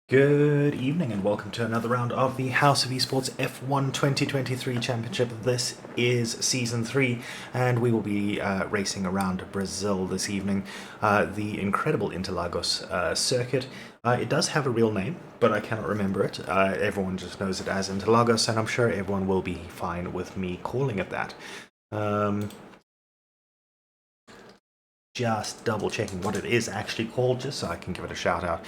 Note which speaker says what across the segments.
Speaker 1: Good evening and welcome to another round of the House of Esports F1 2023 Championship. This is Season 3 and we will be racing around Brazil this evening. The incredible Interlagos circuit. It does have a real name, but I cannot remember it. Everyone just knows it as Interlagos, and I'm sure everyone will be fine with me calling it that. Just double checking what it is actually called, just so I can give it a shout out.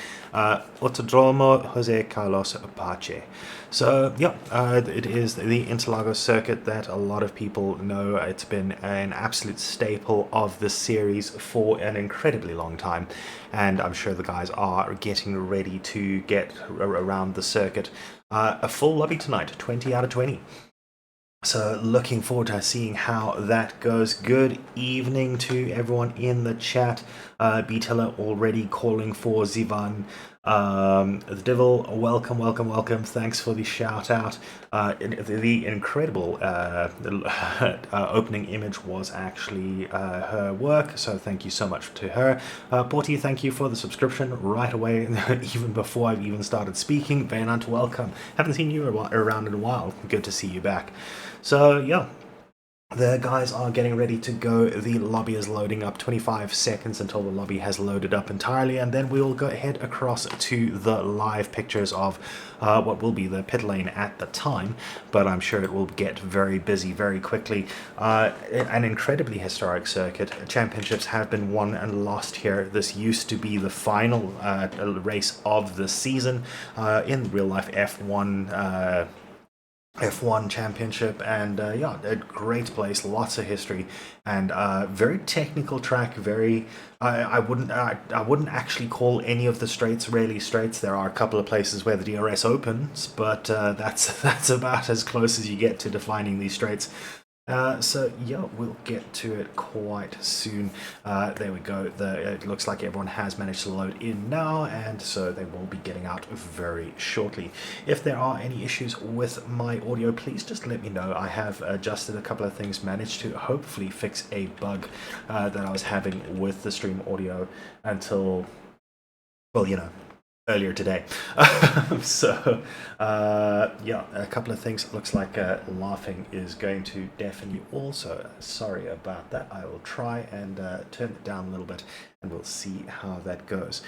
Speaker 1: Autodromo Jose Carlos Pache. So, yeah, it is the Interlagos circuit that a lot of people know. It's been an absolute staple of the series for an incredibly long time, and I'm sure the guys are getting ready to get around the circuit. A full lobby tonight, 20 out of 20. So looking forward to seeing how that goes. Good evening to everyone in the chat. Beatella already calling for Zivan. The Devil, welcome. Thanks for the shout out. The incredible opening image was actually her work, so thank you so much to her. Porty, thank you for the subscription right away, even before I've even started speaking. Vaynant, welcome. Haven't seen you around in a while. Good to see you back. So, yeah, the guys are getting ready to go. The lobby is loading up. 25 seconds until the lobby has loaded up entirely, and then we'll go ahead across to the live pictures of what will be the pit lane at the time, but I'm sure it will get very busy very quickly. An incredibly historic circuit. Championships have been won and lost here. This used to be the final race of the season in real life F1 championship, and yeah, a great place, lots of history, and very technical track. Very, I wouldn't actually call any of the straights really straights. There are a couple of places where the DRS opens, but that's about as close as you get to defining these straights. So yeah, we'll get to it quite soon. There we go. It looks like everyone has managed to load in now, and so they will be getting out very shortly. If there are any issues with my audio, please just let me know. I have adjusted a couple of things, managed to hopefully fix a bug that I was having with the stream audio until, well, you know, earlier today. So yeah, a couple of things. It looks like laughing is going to deafen you also. Sorry about that. I will try and turn it down a little bit, and we'll see how that goes.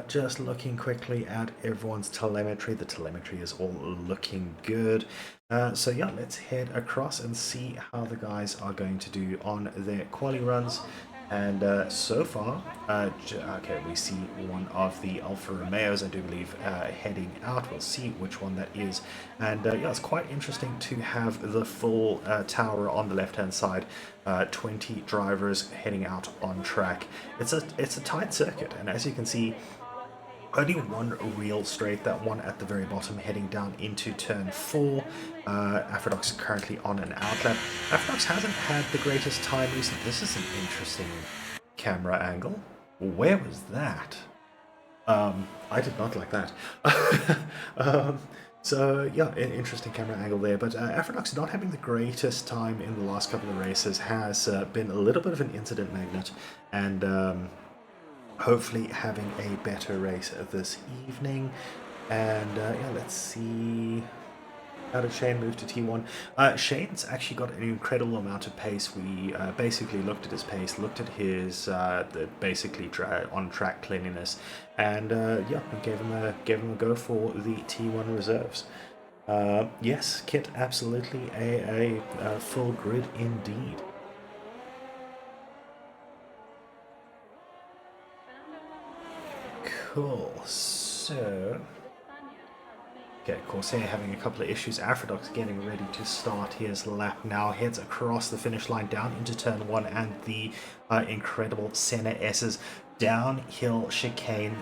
Speaker 1: Just looking quickly at everyone's telemetry. The telemetry is all looking good. So yeah, let's head across and see how the guys are going to do on their quali runs. And so far, okay, we see one of the Alfa Romeos, I do believe, heading out. We'll see which one that is. And yeah, it's quite interesting to have the full tower on the left-hand side. 20 drivers heading out on track. It's a tight circuit, and as you can see, only one real straight, that one at the very bottom heading down into turn 4. Aphrodite currently on an outlap. Aphrodite hasn't had the greatest time recently. This is an interesting camera angle. Where was that? I did not like that. So yeah, an interesting camera angle there, but Aphrodite not having the greatest time in the last couple of races, has been a little bit of an incident magnet, and hopefully having a better race this evening. And yeah, let's see, how did Shane move to T1? Shane's actually got an incredible amount of pace. We basically looked at his pace, looked at his basically on-track cleanliness, and yeah, gave him a go for the T1 reserves. Yes, Kit, absolutely a full grid indeed. Cool, so okay, Corsair having a couple of issues. Aphrodite getting ready to start his lap now, heads across the finish line down into turn 1, and the incredible Senna S's downhill chicane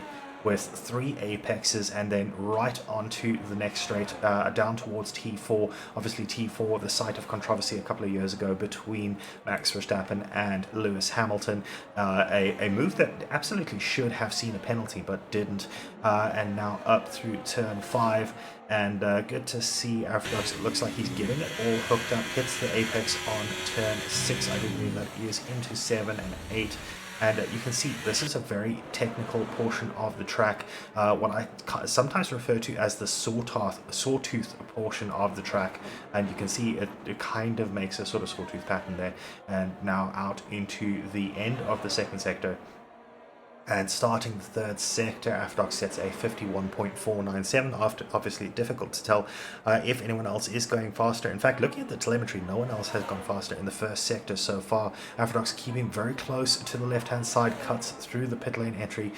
Speaker 1: with 3 apexes, and then right onto the next straight, down towards T4. Obviously T4, the site of controversy a couple of years ago between Max Verstappen and Lewis Hamilton. A move that absolutely should have seen a penalty but didn't. And now up through turn 5, and good to see Aphrodite. It looks like he's getting it all hooked up, hits the apex on turn 6, I do believe that is, into 7 and 8. And you can see this is a very technical portion of the track, what I sometimes refer to as the sawtooth portion of the track. And you can see it kind of makes a sort of sawtooth pattern there. And now out into the end of the second sector. And starting the third sector, Afterdoc sets a 51.497. After, obviously difficult to tell if anyone else is going faster. In fact, looking at the telemetry, no one else has gone faster in the first sector so far. Afterdoc's keeping very close to the left-hand side, cuts through the pit lane entry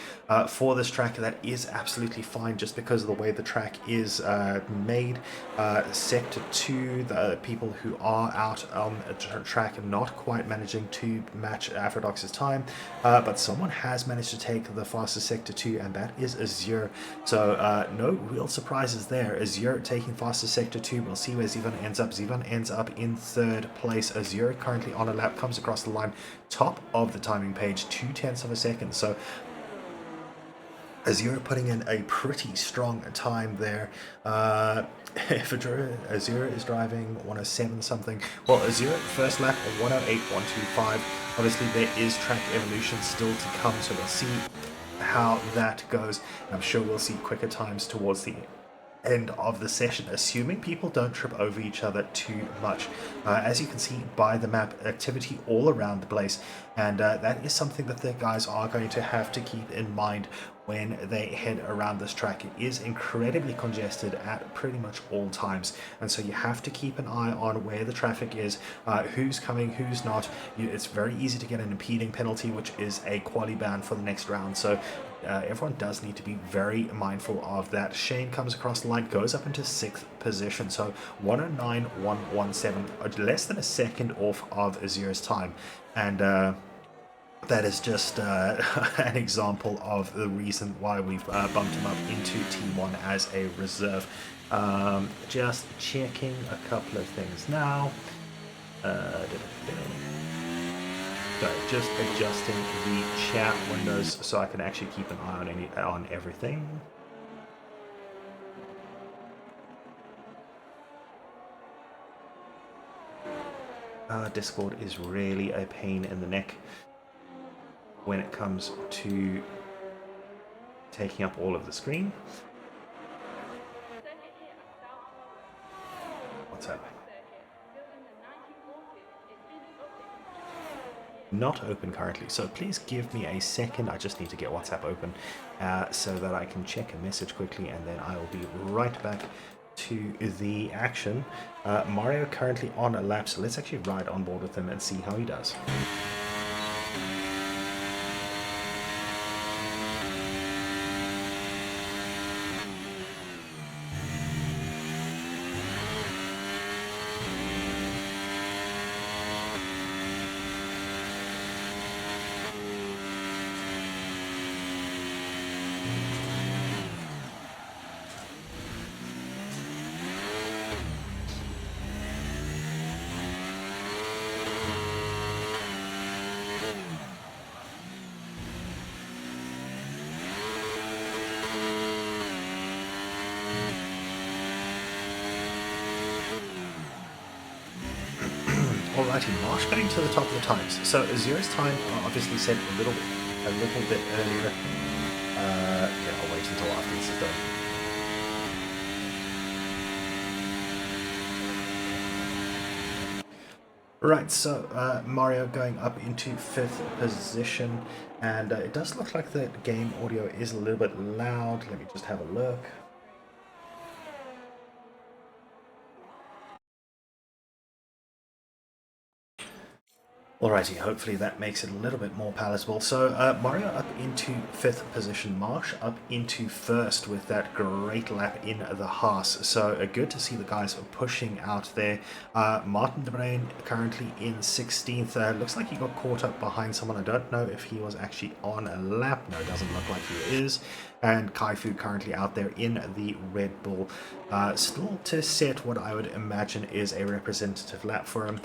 Speaker 1: for this track. That is absolutely fine just because of the way the track is made. Sector 2, the people who are out on the track not quite managing to match Afterdoc's time, but someone has managed to take the fastest sector 2, and that is Azure. So no real surprises there. Azure taking fastest sector 2. We'll see where Zivan ends up. Zivan ends up in third place. Azure currently on a lap, comes across the line, top of the timing page, 0.2 of a second. So Azure putting in a pretty strong time there. If Azure is driving 107 something, well, Azure first lap 108.125. Obviously there is track evolution still to come, so we'll see how that goes. I'm sure we'll see quicker times towards the end of the session, assuming people don't trip over each other too much. As you can see by the map, activity all around the place, and that is something that the guys are going to have to keep in mind when they head around this track. It is incredibly congested at pretty much all times, and so you have to keep an eye on where the traffic is, who's coming, who's not. It's very easy to get an impeding penalty, which is a quali ban for the next round, so everyone does need to be very mindful of that. Shane comes across the line, goes up into 6th position, so 109.117, less than a second off of Azure's time, and that is just an example of the reason why we've bumped him up into T1 as a reserve. Just checking a couple of things now. So just adjusting the chat windows so I can actually keep an eye on everything. Discord is really a pain in the neck when it comes to taking up all of the screen. What's that? Not open currently, so please give me a second. I just need to get WhatsApp open so that I can check a message quickly, and then I will be right back to the action. Mario currently on a lap, so let's actually ride on board with him and see how he does. Alrighty, Marsh getting to the top of the times. So Azure's time obviously set a little bit earlier. Okay, I'll wait until after this is done. Right, so Mario going up into 5th position, and it does look like the game audio is a little bit loud. Let me just have a look. Alrighty, hopefully that makes it a little bit more palatable. So Mario up into 5th position, Marsh up into 1st with that great lap in the Haas. So good to see the guys pushing out there. Martin de Bruin currently in 16th. Looks like he got caught up behind someone. I don't know if he was actually on a lap. No, it doesn't look like he is. And Kaifu currently out there in the Red Bull. Still to set what I would imagine is a representative lap for him.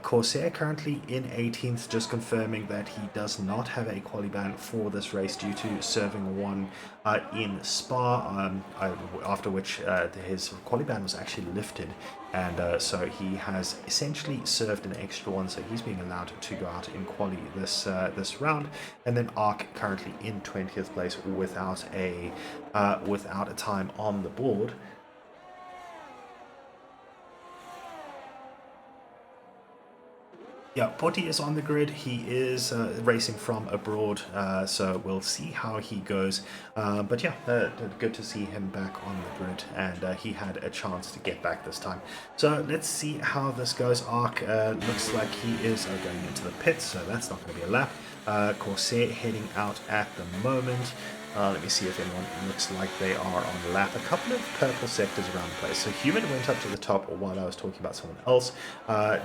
Speaker 1: Corsair currently in 18th, just confirming that he does not have a quali ban for this race due to serving one in Spa, after which his quali ban was actually lifted, and so he has essentially served an extra one, so he's being allowed to go out in quali this round. And then Ark currently in 20th place without a time on the board. Yeah, Potti is on the grid. He is racing from abroad, so we'll see how he goes. But yeah, good to see him back on the grid, and he had a chance to get back this time. So let's see how this goes. Ark looks like he is going into the pits, so that's not going to be a lap. Corsair heading out at the moment. Let me see if anyone looks like they are on the lap. A couple of purple sectors around the place. So Human went up to the top while I was talking about someone else.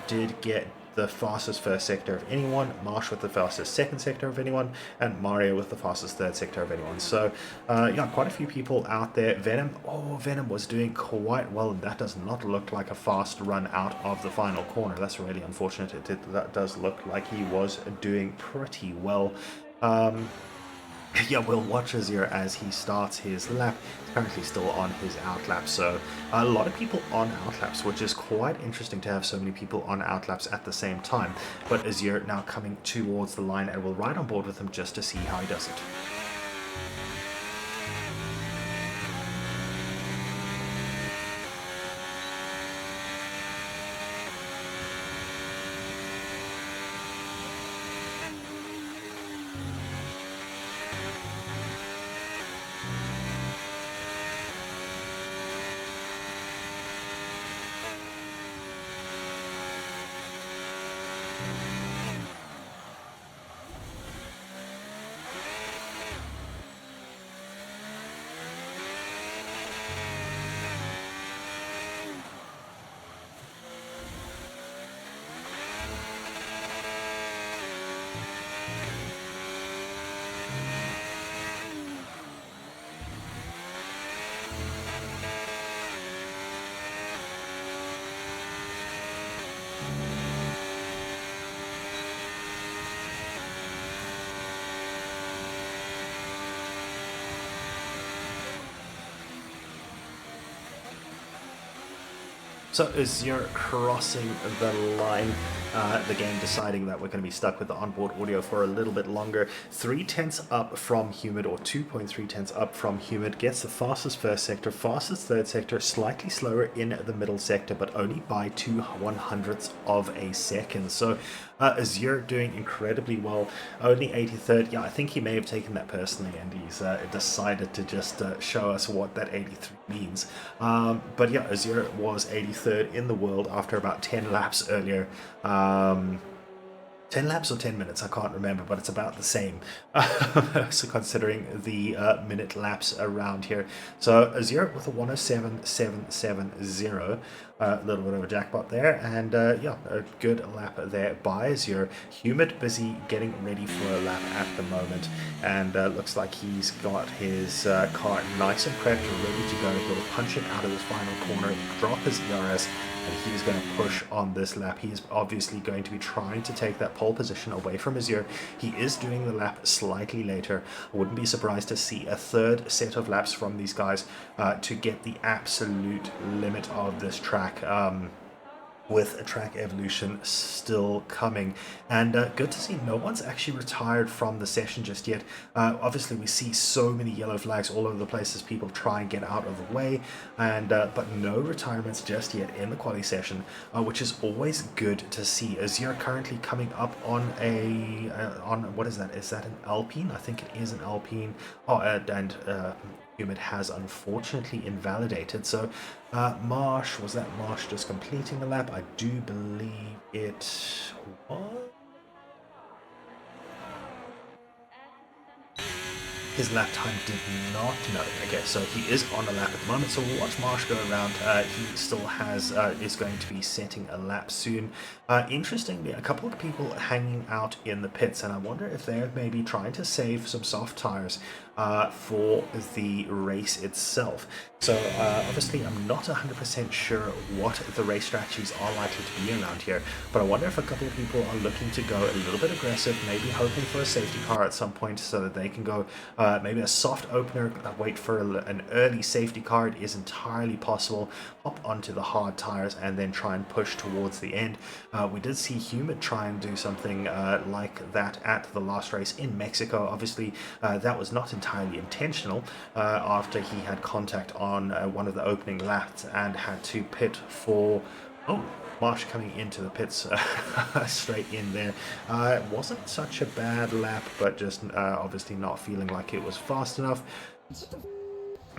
Speaker 1: Did get the fastest first sector of anyone, Marsh with the fastest second sector of anyone, and Mario with the fastest third sector of anyone. So yeah, quite a few people out there. Venom was doing quite well, and that does not look like a fast run out of the final corner. That's really unfortunate. That does look like he was doing pretty well. Yeah, we'll watch Azir as he starts his lap. He's currently still on his outlap, so a lot of people on outlaps, which is quite interesting to have so many people on outlaps at the same time. But Azir now coming towards the line, and we'll ride on board with him just to see how he does it. So Azir crossing the line, the game deciding that we're going to be stuck with the onboard audio for a little bit longer. 0.3 up from Humid, or 2.3 up from Humid, gets the fastest first sector, fastest third sector, slightly slower in the middle sector, but only by 2/100ths of a second. So Azir doing incredibly well, only 83rd. Yeah, I think he may have taken that personally, and he's decided to just show us what that 83 means. But yeah, Azir was 83rd in the world after about 10 laps earlier. 10 laps or 10 minutes, I can't remember, but it's about the same. So considering the minute laps around here. So Azir with a 107.770, a little bit of a jackpot there, and yeah, a good lap there by Azir. Humid busy getting ready for a lap at the moment, and looks like he's got his car nice and prepped, ready to go. He'll punch it out of this final corner, drop his ERS, and he's going to push on this lap. He's obviously going to be trying to take that pole position away from Azir. He is doing the lap slightly later. I wouldn't be surprised to see a third set of laps from these guys to get the absolute limit of this track. With a track evolution still coming, and good to see no one's actually retired from the session just yet. Obviously we see so many yellow flags all over the place as people try and get out of the way, and but no retirements just yet in the quali session, which is always good to see. Azir currently coming up on a on what is that an Alpine? I think it is an Alpine. And Humid has unfortunately invalidated. So Marsh, was that Marsh just completing the lap? I do believe it was. His lap time did not know. Okay, so he is on a lap at the moment, so we'll watch Marsh go around. He still has is going to be setting a lap soon. Interestingly, a couple of people hanging out in the pits, and I wonder if they're maybe trying to save some soft tires for the race itself. So obviously I'm not 100% sure what the race strategies are likely to be around here, but I wonder if a couple of people are looking to go a little bit aggressive, maybe hoping for a safety car at some point so that they can go maybe a soft opener, wait for an early safety car. It is entirely possible. Hop onto the hard tires and then try and push towards the end. We did see Humid try and do something like that at the last race in Mexico. Obviously, that was not entirely intentional after he had contact on one of the opening laps and had to pit for... Oh, Marsh coming into the pits straight in there. It wasn't such a bad lap, but just obviously not feeling like it was fast enough.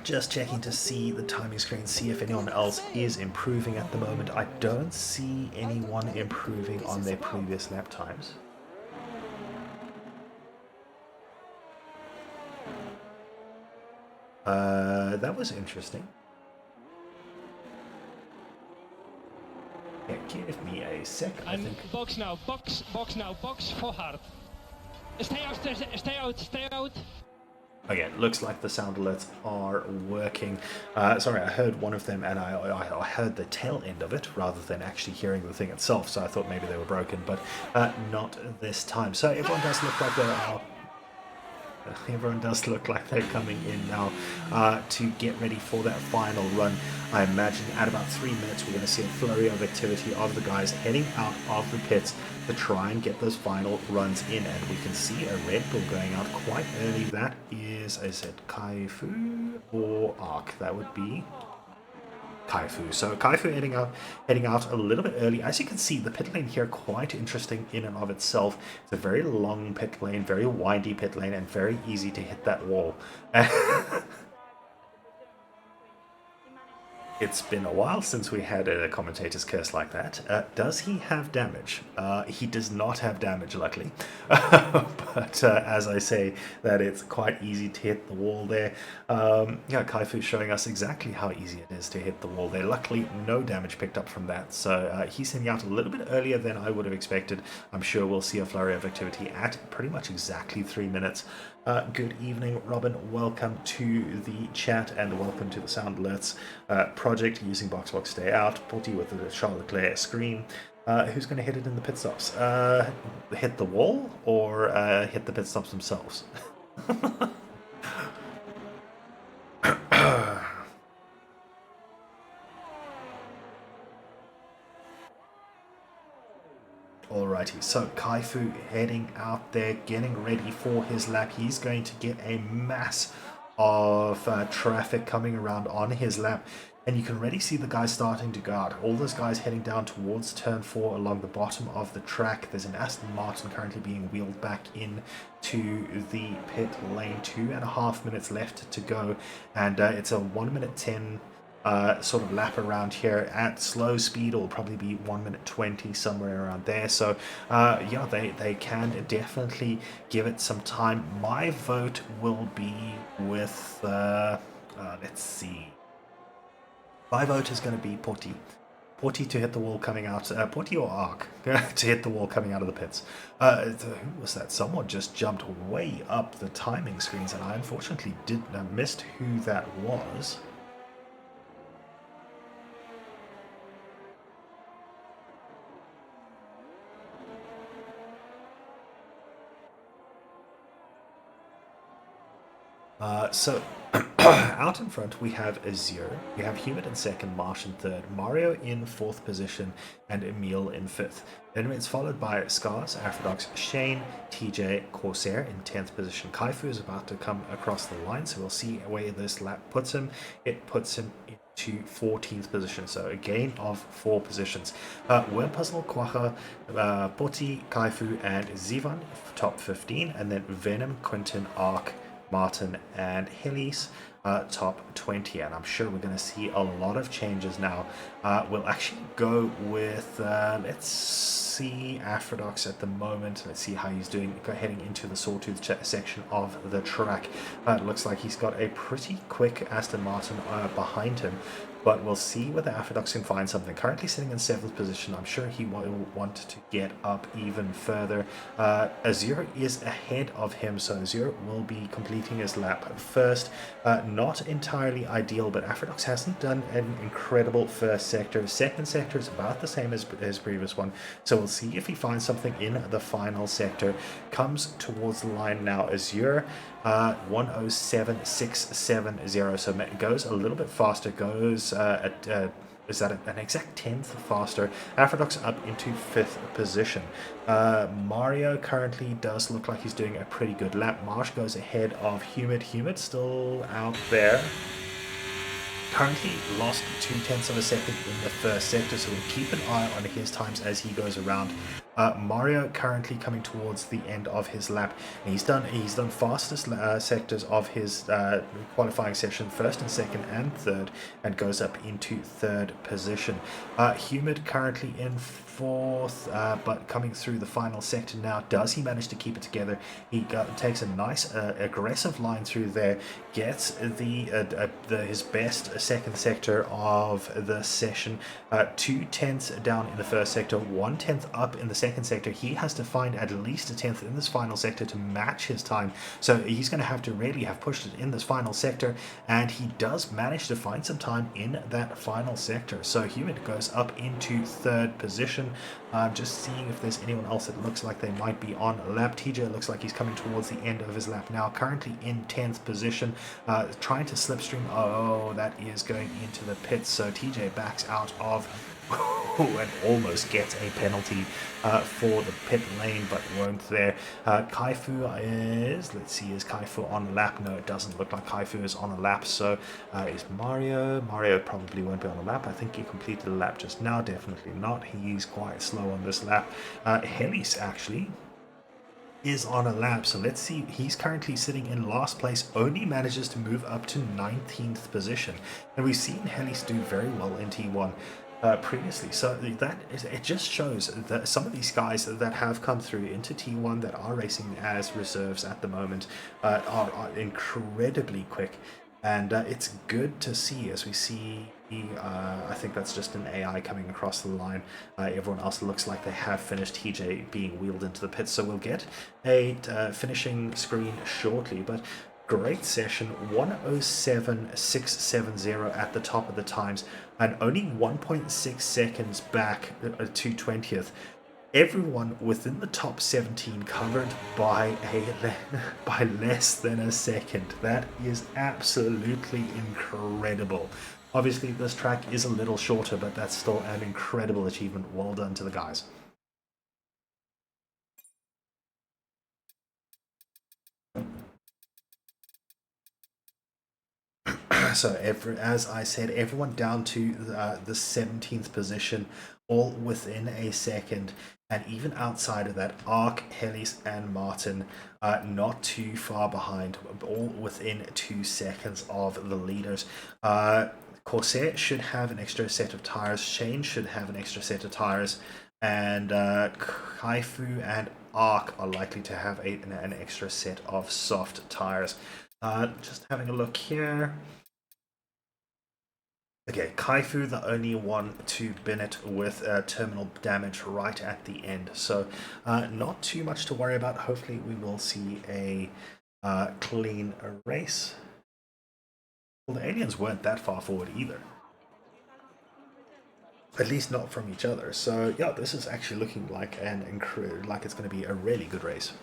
Speaker 1: Just checking to see the timing screen, see if anyone else is improving at the moment. I don't see anyone improving on their previous lap times. That was interesting. Yeah, give me a sec.
Speaker 2: Box now, box now, box forward. Stay out, stay out.
Speaker 1: Again, looks like the sound alerts are working. Sorry, I heard one of them and I heard the tail end of it rather than actually hearing the thing itself, so I thought maybe they were broken, but not this time. So everyone does look like they are... Everyone does look like they're coming in now to get ready for that final run. I imagine at about 3 minutes we're going to see a flurry of activity of the guys heading out of the pits to try and get those final runs in, and we can see a Red Bull going out quite early. That is it Kaifu or Arc? That would be Kaifu. So Kaifu heading out a little bit early. As you can see, the pit lane here quite interesting in and of itself. It's a very long pit lane, very windy pit lane, and very easy to hit that wall. It's been a while since we had a commentator's curse like that. Does he have damage? He does not have damage, luckily. But as I say, that it's quite easy to hit the wall there. Yeah, Kaifu showing us exactly how easy it is to hit the wall there. Luckily, no damage picked up from that. So he's heading out a little bit earlier than I would have expected. I'm sure we'll see a flurry of activity at pretty much exactly 3 minutes. Good evening, Robin. Welcome to the chat and welcome to the Sound Alerts project using BoxBox Stay Out. Porty with the Charles Leclerc screen. Who's going to hit it in the pit stops? Hit the wall or hit the pit stops themselves? Alrighty, so Kaifu heading out there, getting ready for his lap. He's going to get a mass of traffic coming around on his lap, and you can already see the guys starting to go out. All those guys heading down towards turn 4 along the bottom of the track. There's an Aston Martin currently being wheeled back in to the pit lane. 2.5 minutes left to go, and it's a 1 minute 10 sort of lap around here. At slow speed it'll probably be 1 minute 20, somewhere around there. So yeah, they can definitely give it some time. My vote will be with let's see, my vote is going to be Porty to hit the wall coming out. Porty or Arc to hit the wall coming out of the pits. Who was that? Someone just jumped way up the timing screens, and I unfortunately missed who that was. So out in front we have Azure, we have Humid in second, Marsh in third, Mario in fourth position, and Emil in fifth. Then it's followed by Scars, Afrodox, Shane, TJ, Corsair in 10th position. Kaifu is about to come across the line, so we'll see where this lap puts him. It puts him into 14th position, so a gain of 4 positions. Puzzle, Quacha, Poti, Kaifu, and Zivan top 15, and then Venom, Quinton, Arc, Martin, and Helis top 20, and I'm sure we're going to see a lot of changes now. We'll actually go with let's see, Afrodox at the moment. Let's see how he's doing heading into the Sawtooth section of the track. It looks like he's got a pretty quick Aston Martin behind him. but we'll see whether Afrodox can find something. Currently sitting in 7th position. I'm sure he will want to get up even further. Azure is ahead of him, so Azure will be completing his lap first. Not entirely ideal, but Afrodox hasn't done an incredible first sector. Second sector is about the same as his previous one, so we'll see if he finds something in the final sector. Comes towards the line now. Azure 107.670, so it goes a little bit faster, goes is that an exact 10th faster. Afrodox up into 5th position. Mario currently does look like he's doing a pretty good lap. Marsh goes ahead of Humid. Humid still out there. Currently lost 0.2 of a second in the first sector, so we'll keep an eye on his times as he goes around. Mario currently coming towards the end of his lap. And he's done fastest sectors of his qualifying session, first and second and third, and goes up into 3rd position. Humid currently in 4th, but coming through the final sector now. Does he manage to keep it together? He takes a nice aggressive line through there, gets his best second sector of the session. 0.2 down in the first sector, 0.1 up in the second sector. He has to find at least a 10th in this final sector to match his time, so he's going to have to really have pushed it in this final sector, and he does manage to find some time in that final sector. So Humid goes up into 3rd position. Just seeing if there's anyone else that looks like they might be on a lap. TJ looks like he's coming towards the end of his lap now, currently in 10th position, trying to slipstream. Oh, that is going into the pits, so TJ backs out of and almost gets a penalty for the pit lane, but won't there. Kaifu is, let's see, is Kaifu on a lap? No, it doesn't look like Kaifu is on a lap. So is Mario. Mario probably won't be on a lap. I think he completed a lap just now. Definitely not. He's quite slow on this lap. Helis actually is on a lap, so let's see. He's currently sitting in last place, only manages to move up to 19th position, and we've seen Helis do very well in T1 previously, so it just shows that some of these guys that have come through into T1 that are racing as reserves at the moment are incredibly quick, and it's good to see as we see. I think that's just an AI coming across the line. Everyone else looks like they have finished. TJ being wheeled into the pits, so we'll get a finishing screen shortly. But great session, 107.670 at the top of the times, and only 1.6 seconds back to 20th. Everyone within the top 17 covered by by less than a second. That is absolutely incredible. Obviously, this track is a little shorter, but that's still an incredible achievement. Well done to the guys. So, as I said, everyone down to the 17th position, all within a second. And even outside of that, Ark, Helis, and Martin not too far behind, all within 2 seconds of the leaders. Corsair should have an extra set of tires. Shane should have an extra set of tires. And Kaifu and Ark are likely to have an extra set of soft tires. Just having a look here. Okay, Kaifu, the only one to Bennett with terminal damage right at the end. So not too much to worry about. Hopefully we will see a clean race. Well, the aliens weren't that far forward either. At least not from each other. So yeah, this is actually looking like like it's going to be a really good race.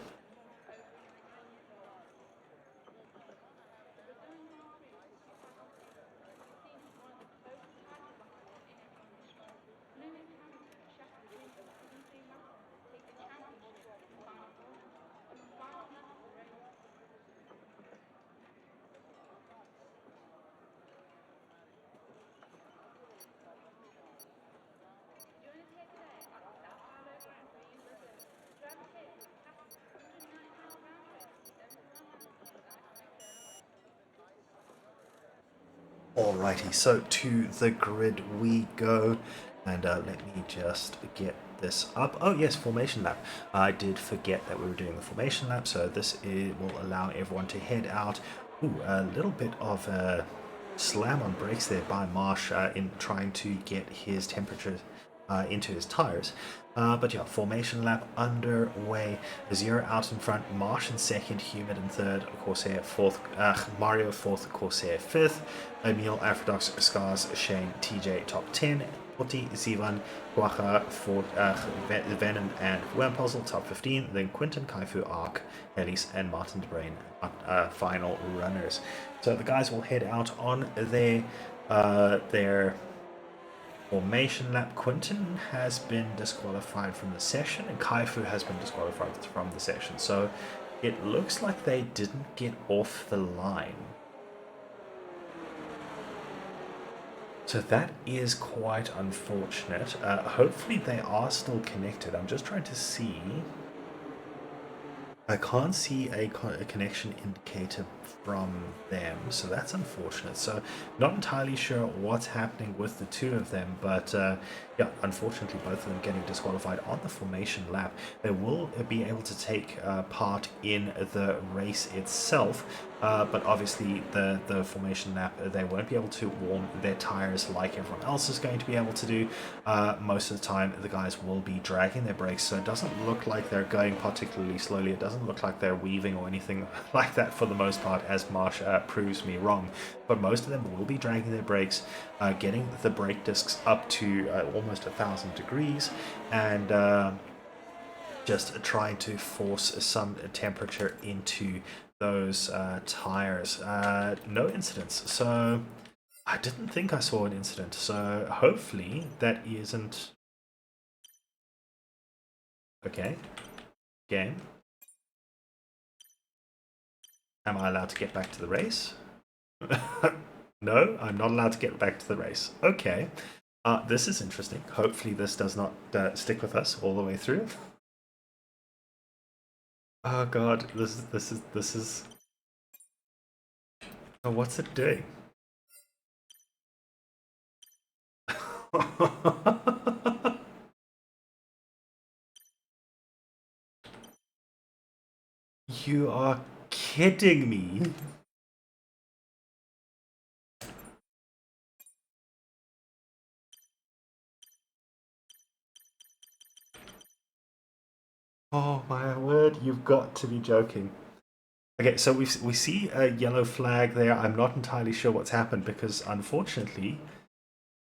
Speaker 1: Alrighty, so to the grid we go, and let me just get this up. Oh yes, formation lap. I did forget that we were doing the formation lap, so this will allow everyone to head out. Ooh, a little bit of slam on brakes there by Marsh in trying to get his temperature into his tires. But yeah, formation lap underway. Zero out in front, Marsh in second, Humid in third, Corsair fourth, Mario fourth, Corsair fifth, Emil, Afrodox, Scars, Shane, TJ top 10, Potti, Zivan, Guacha, Venom, and Wormpuzzle top 15, then Quinton, Kaifu, Ark, Elise, and Martin DeBrain final runners. So the guys will head out on their formation lap. Quinton has been disqualified from the session, and Kaifu has been disqualified from the session. So it looks like they didn't get off the line. So that is quite unfortunate. Hopefully they are still connected. I'm just trying to see. I can't see a connection indicator from them, so that's unfortunate. So not entirely sure what's happening with the two of them, but yeah, unfortunately both of them getting disqualified on the formation lap. They will be able to take part in the race itself, but obviously the formation lap, they won't be able to warm their tires like everyone else is going to be able to do. Most of the time the guys will be dragging their brakes, so it doesn't look like they're going particularly slowly. It doesn't look like they're weaving or anything like that for the most part, as Marsh proves me wrong. But most of them will be dragging their brakes, getting the brake discs up to almost 1,000 degrees, and just trying to force some temperature into those tires. No incidents, so I didn't think I saw an incident, so hopefully that isn't... Okay, game. Am I allowed to get back to the race? No, I'm not allowed to get back to the race. Okay, this is interesting. Hopefully this does not stick with us all the way through. Oh god, this is... Oh, what's it doing? You are kidding me. Oh my word, you've got to be joking. Okay, so we see a yellow flag there. I'm not entirely sure what's happened because unfortunately...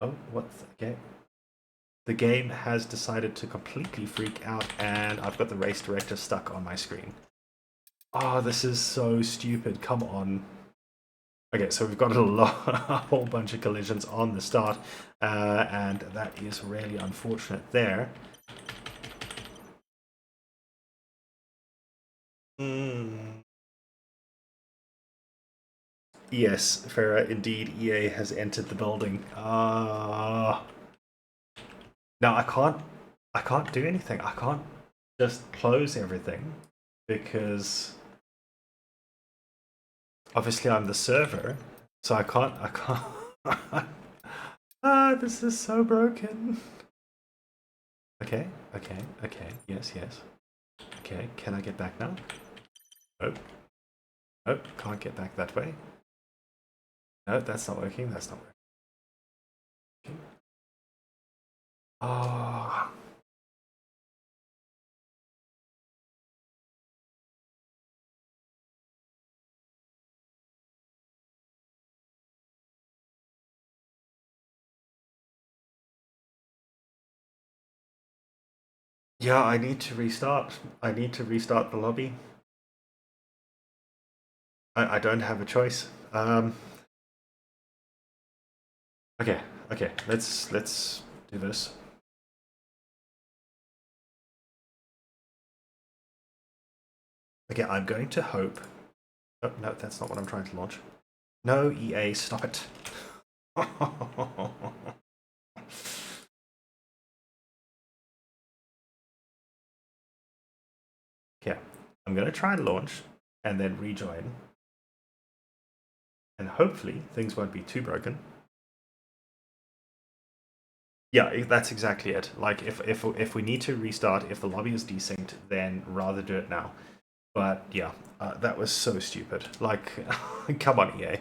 Speaker 1: Oh, what's... Okay. The game has decided to completely freak out and I've got the race director stuck on my screen. Oh, this is so stupid. Come on. Okay, so we've got a whole bunch of collisions on the start, and that is really unfortunate there. Yes, Farah, indeed, EA has entered the building. Now I can't do anything. I can't just close everything because obviously I'm the server, so I can't. This is so broken. Okay, yes. Okay, can I get back now? Oh, can't get back that way. No, that's not working. That's not working. Oh. Yeah, I need to restart. I need to restart the lobby. I don't have a choice. Okay, let's do this. Okay, I'm going to hope. Oh, no, that's not what I'm trying to launch. No, EA, stop it. Okay, I'm going to try and launch and then rejoin. And hopefully things won't be too broken. Yeah, that's exactly it. Like, if we need to restart, if the lobby is desynced, then rather do it now. But yeah, that was so stupid. Like, come on, EA.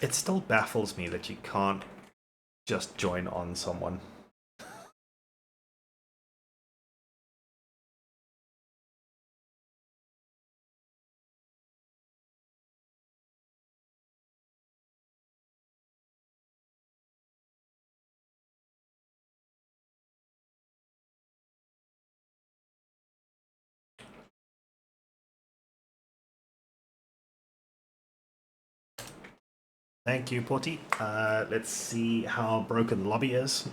Speaker 1: It still baffles me that you can't just join on someone. Thank you, Porty. Let's see how broken the lobby is.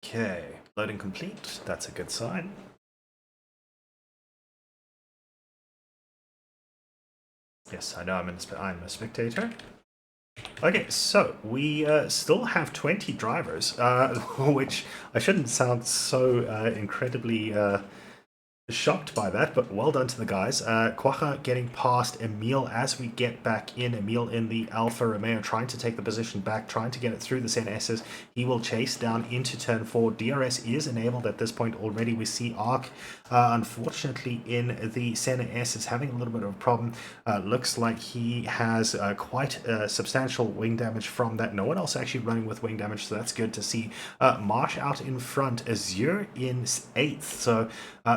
Speaker 1: Okay, loading complete. That's a good sign. Yes, I know I'm a spectator. Okay, so we still have 20 drivers, which I shouldn't sound so incredibly shocked by that, but well done to the guys. Quacha getting past Emil as we get back in. Emil in the Alfa Romeo trying to take the position back, trying to get it through the CNSs. He will chase down into turn 4. DRS is enabled at this point already. We see Arc, unfortunately, in the CNS is having a little bit of a problem. Looks like he has quite substantial wing damage from that. No one else actually running with wing damage, so that's good to see. Marsh out in front, Azure in 8th, so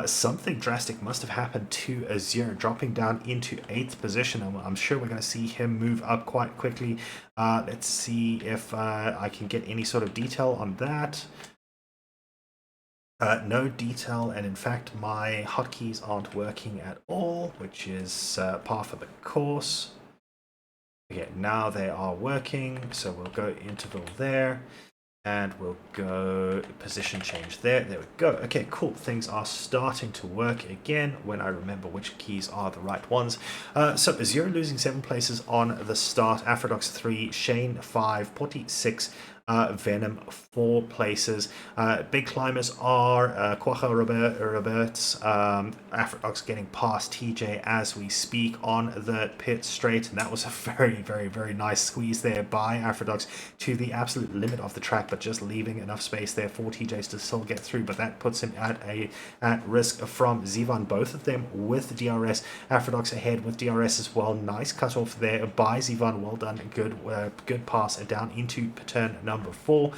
Speaker 1: something drastic must have happened to Azure, dropping down into 8th position. I'm sure we're going to see him move up quite quickly. Let's see if I can get any sort of detail on that. No detail, and in fact my hotkeys aren't working at all, which is par for the course. Okay, now they are working, so we'll go interval there. And we'll go position change there. There we go. Okay, cool. Things are starting to work again when I remember which keys are the right ones. So Azure losing 7 places on the start. Afrodox 3, Shane 5, Potty 6, Venom 4 places. Big climbers are Quacha Roberts, Afrodox getting past TJ as we speak on the pit straight. And that was a very, very, very nice squeeze there by Afrodox to the absolute limit of the track, but just leaving enough space there for TJs to still get through. But that puts him at risk from Zivan, both of them with DRS. Afrodox ahead with DRS as well. Nice cut off there by Zivan. Well done. Good pass down into turn number 4.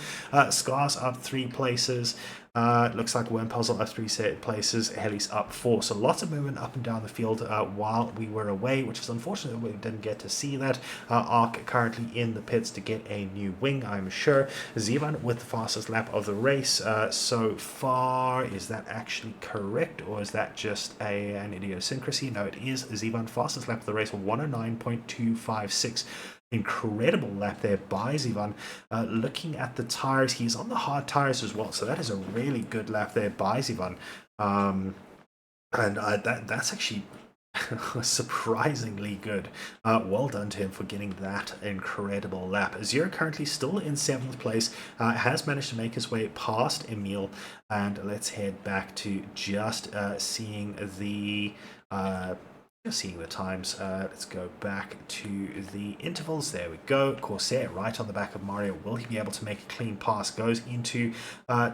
Speaker 1: Scars up 3 places. Looks like Worm Puzzle up 3 places, Heli's up 4. So lots of movement up and down the field while we were away, which is unfortunate we didn't get to see that. Arc currently in the pits to get a new wing, I'm sure. Zivan with the fastest lap of the race so far. Is that actually correct, or is that just an idiosyncrasy? No, it is Zivan, fastest lap of the race, 109.256. Incredible lap there by Zivan. Looking at the tires, he's on the hard tires as well, so that is a really good lap there by Zivan. That's actually surprisingly good. Well done to him for getting that incredible lap. Azure currently still in 7th place, has managed to make his way past Emil, and let's head back to just seeing the times. Let's go back to the intervals. There we go. Corsair right on the back of Mario. Will he be able to make a clean pass? Goes into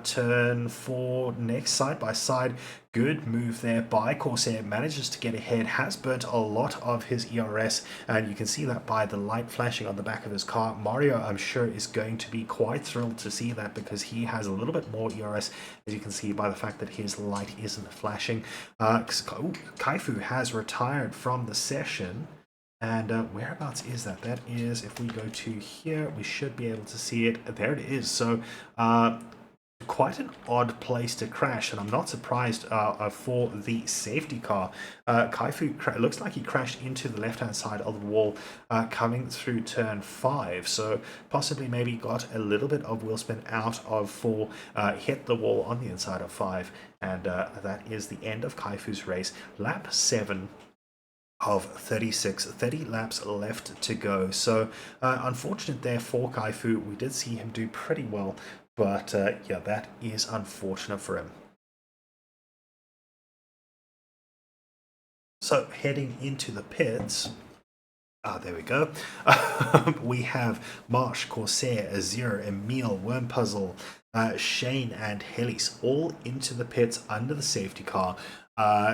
Speaker 1: turn 4 next, side by side. Good move there by Corsair. Manages to get ahead. Has burnt a lot of his ERS, and you can see that by the light flashing on the back of his car. Mario, I'm sure, is going to be quite thrilled to see that, because he has a little bit more ERS, as you can see by the fact that his light isn't flashing. Kaifu has retired from the session. And whereabouts is that? That is, if we go to here, we should be able to see it. There it is. So quite an odd place to crash, and I'm not surprised for the safety car. Kaifu looks like he crashed into the left-hand side of the wall coming through turn 5, so possibly maybe got a little bit of wheel spin out of 4, hit the wall on the inside of 5, and that is the end of Kaifu's race. Lap 7 of 36, 30 laps left to go. So unfortunate there for Kaifu. We did see him do pretty well, but yeah, that is unfortunate for him. So heading into the pits, there we go. We have Marsh, Corsair, Azure, Emil, Worm Puzzle, Shane, and Helis all into the pits under the safety car.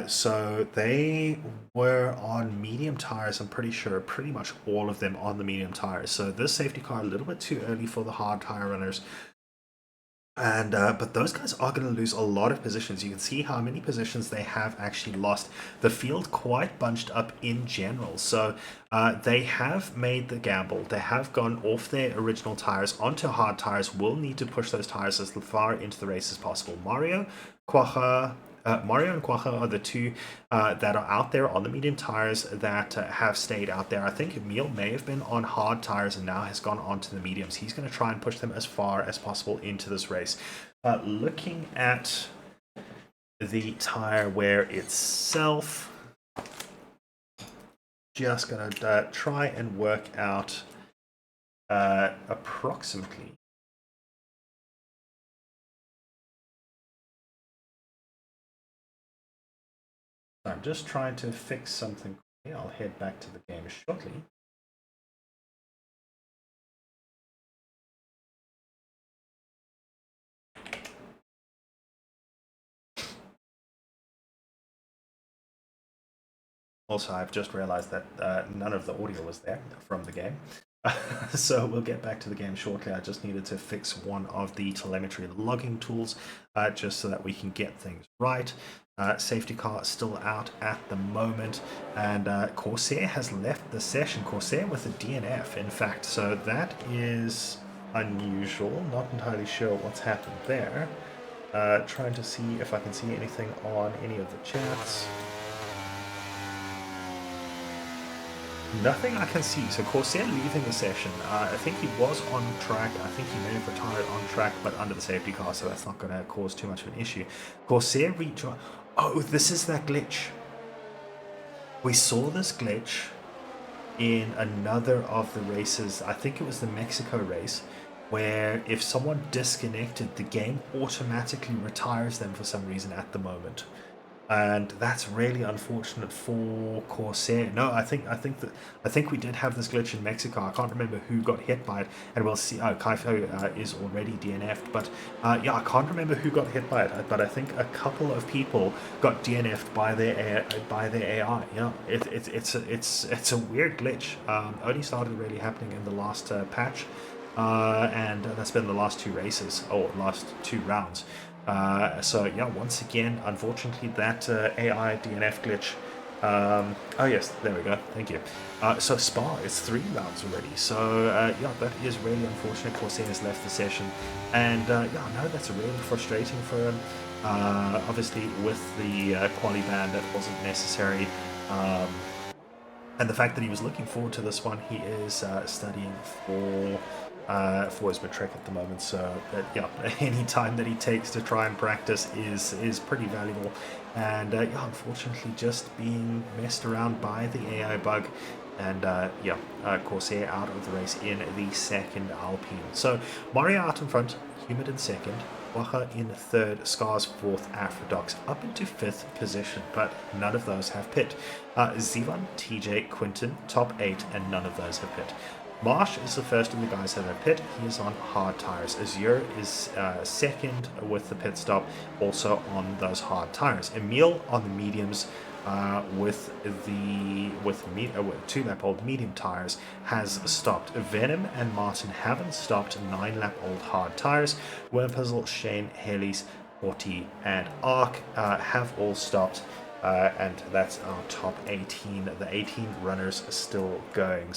Speaker 1: So they were on medium tires, I'm pretty sure, pretty much all of them on the medium tires. So this safety car a little bit too early for the hard tire runners. And but those guys are going to lose a lot of positions. You can see how many positions they have actually lost. The field quite bunched up in general. So they have made the gamble. They have gone off their original tires onto hard tires. Will need to push those tires as far into the race as possible. Mario and Quaha are the two that are out there on the medium tires that have stayed out there. I think Emil may have been on hard tires and now has gone onto the mediums. He's going to try and push them as far as possible into this race. Looking at the tire wear itself, just going to try and work out approximately. I'm just trying to fix something. I'll head back to the game shortly. Also, I've just realized that none of the audio was there from the game. So we'll get back to the game shortly. I just needed to fix one of the telemetry logging tools just so that we can get things right. Safety car still out at the moment, and Corsair has left the session. Corsair with a DNF, in fact, so that is unusual. Not entirely sure what's happened there. Trying to see if I can see anything on any of the chats. Nothing I can see. So Corsair leaving the session. I think he was on track. I think he may have retired on track, but under the safety car, so that's not going to cause too much of an issue. Corsair rejoined. Oh, this is that glitch. We saw this glitch in another of the races. I think it was the Mexico race, where if someone disconnected, the game automatically retires them for some reason at the moment. And that's really unfortunate for Corsair. No, I think we did have this glitch in Mexico. I can't remember who got hit by it, and we'll see. Kaifo is already DNF'd, but yeah, I can't remember who got hit by it. But I think a couple of people got DNF'd by their AI. Yeah, it's a weird glitch. Only started really happening in the last patch, and that's been the last two races or last two rounds. So yeah, once again, unfortunately, that AI DNF glitch. Oh yes, there we go. Thank you. So Spa is 3 rounds already. So yeah, that is really unfortunate. Corsair has left the session, and yeah, no, that's really frustrating for him. Obviously, with the quali ban, that wasn't necessary. And the fact that he was looking forward to this one, he is studying for his matric at the moment, so yeah, any time that he takes to try and practice is pretty valuable. And yeah, unfortunately, just being messed around by the AI bug, and yeah, Corsair out of the race in the second Alpine. So Mario out in front, Humid in second, Waha in third, Scars fourth, Afrodox up into fifth position, but none of those have pit. Zivan, TJ, Quinton, top 8, and none of those have pit. Marsh is the first of the guys that have pit. He is on hard tires. Azure is second with the pit stop, also on those hard tires. Emil on the mediums with 2-lap old medium tires has stopped. Venom and Martin haven't stopped 9-lap old hard tires. Wormpuzzle, Shane, Helis, Orti, and Ark have all stopped. And that's our top 18. The 18 runners are still going.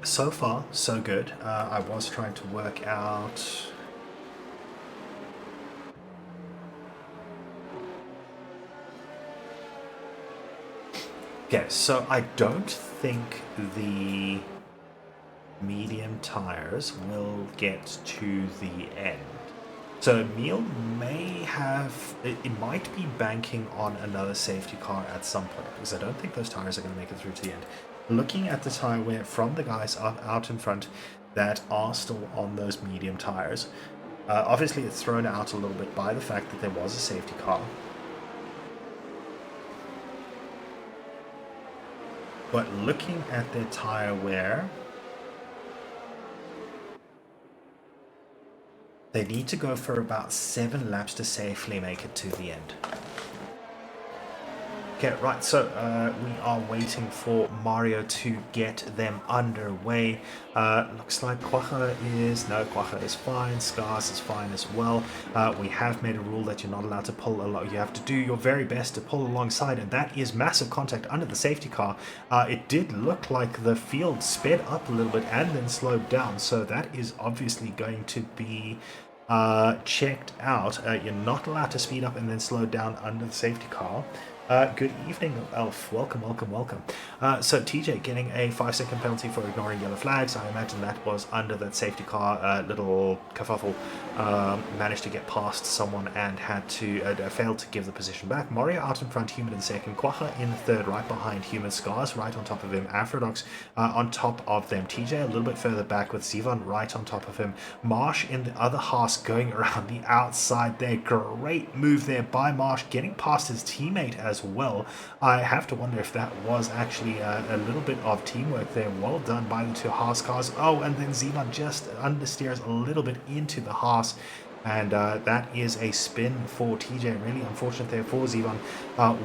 Speaker 1: So far, so good. I was trying to work out... Okay, so I don't think the medium tires will get to the end. So Emil may have... It might be banking on another safety car at some point, because I don't think those tires are going to make it through to the end. Looking at the tire wear from the guys out in front that are still on those medium tires, obviously it's thrown out a little bit by the fact that there was a safety car. But looking at their tire wear, they need to go for about 7 laps to safely make it to the end. Okay, right, so we are waiting for Mario to get them underway. Looks like Quacha is fine, Scars is fine as well. We have made a rule that you're not allowed to pull along. You have to do your very best to pull alongside, and that is massive contact under the safety car. It did look like the field sped up a little bit and then slowed down, so that is obviously going to be checked out. You're not allowed to speed up and then slow down under the safety car. Good evening, Elf. Welcome. So TJ getting a 5-second penalty for ignoring yellow flags. I imagine that was under that safety car. Little kerfuffle. Managed to get past someone and had to failed to give the position back. Mario out in front, Human in second. Quacha in third, right behind Human. Scars right on top of him. Afrodox on top of them. TJ a little bit further back with Zivan right on top of him. Marsh in the other Haas going around the outside there. Great move there by Marsh, getting past his teammate as well. I have to wonder if that was actually a little bit of teamwork there. Well done by the two Haas cars. Oh, and then Zivan just understeers a little bit into the Haas. And that is a spin for TJ. Really unfortunate there for Zivan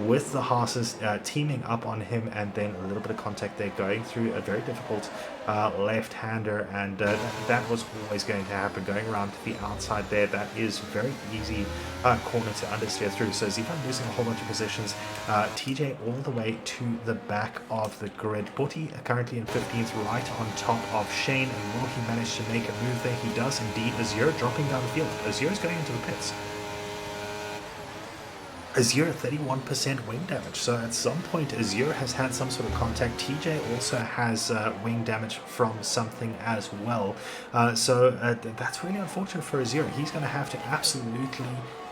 Speaker 1: with the Haas's teaming up on him, and then a little bit of contact there going through a very difficult left-hander, and that was always going to happen going around to the outside there. That is very easy corner to understeer through. So Zivan losing a whole bunch of positions. TJ all the way to the back of the grid. Butty currently in 15th, right on top of Shane, and will he manage to make a move there? He does indeed. Azure dropping down the field. Azure is going into the pits. Azure 31% wing damage, so at some point Azure has had some sort of contact. TJ also has wing damage from something as well, so that's really unfortunate for Azure. He's going to have to absolutely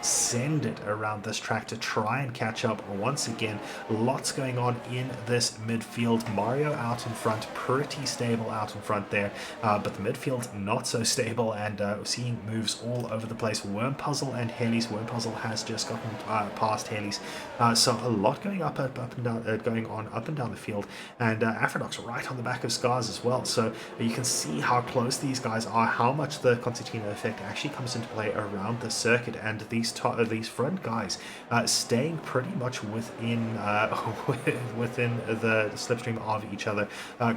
Speaker 1: send it around this track to try and catch up once again. Lots going on in this midfield. Mario out in front, pretty stable out in front there, but the midfield not so stable, and seeing moves all over the place. Worm Puzzle and Haley's. Worm Puzzle has just gotten past Haley's, so a lot going up and down, going on up and down the field, and Afrodox right on the back of Scars as well. So you can see how close these guys are, how much the concertina effect actually comes into play around the circuit, and these front guys staying pretty much within within the slipstream of each other.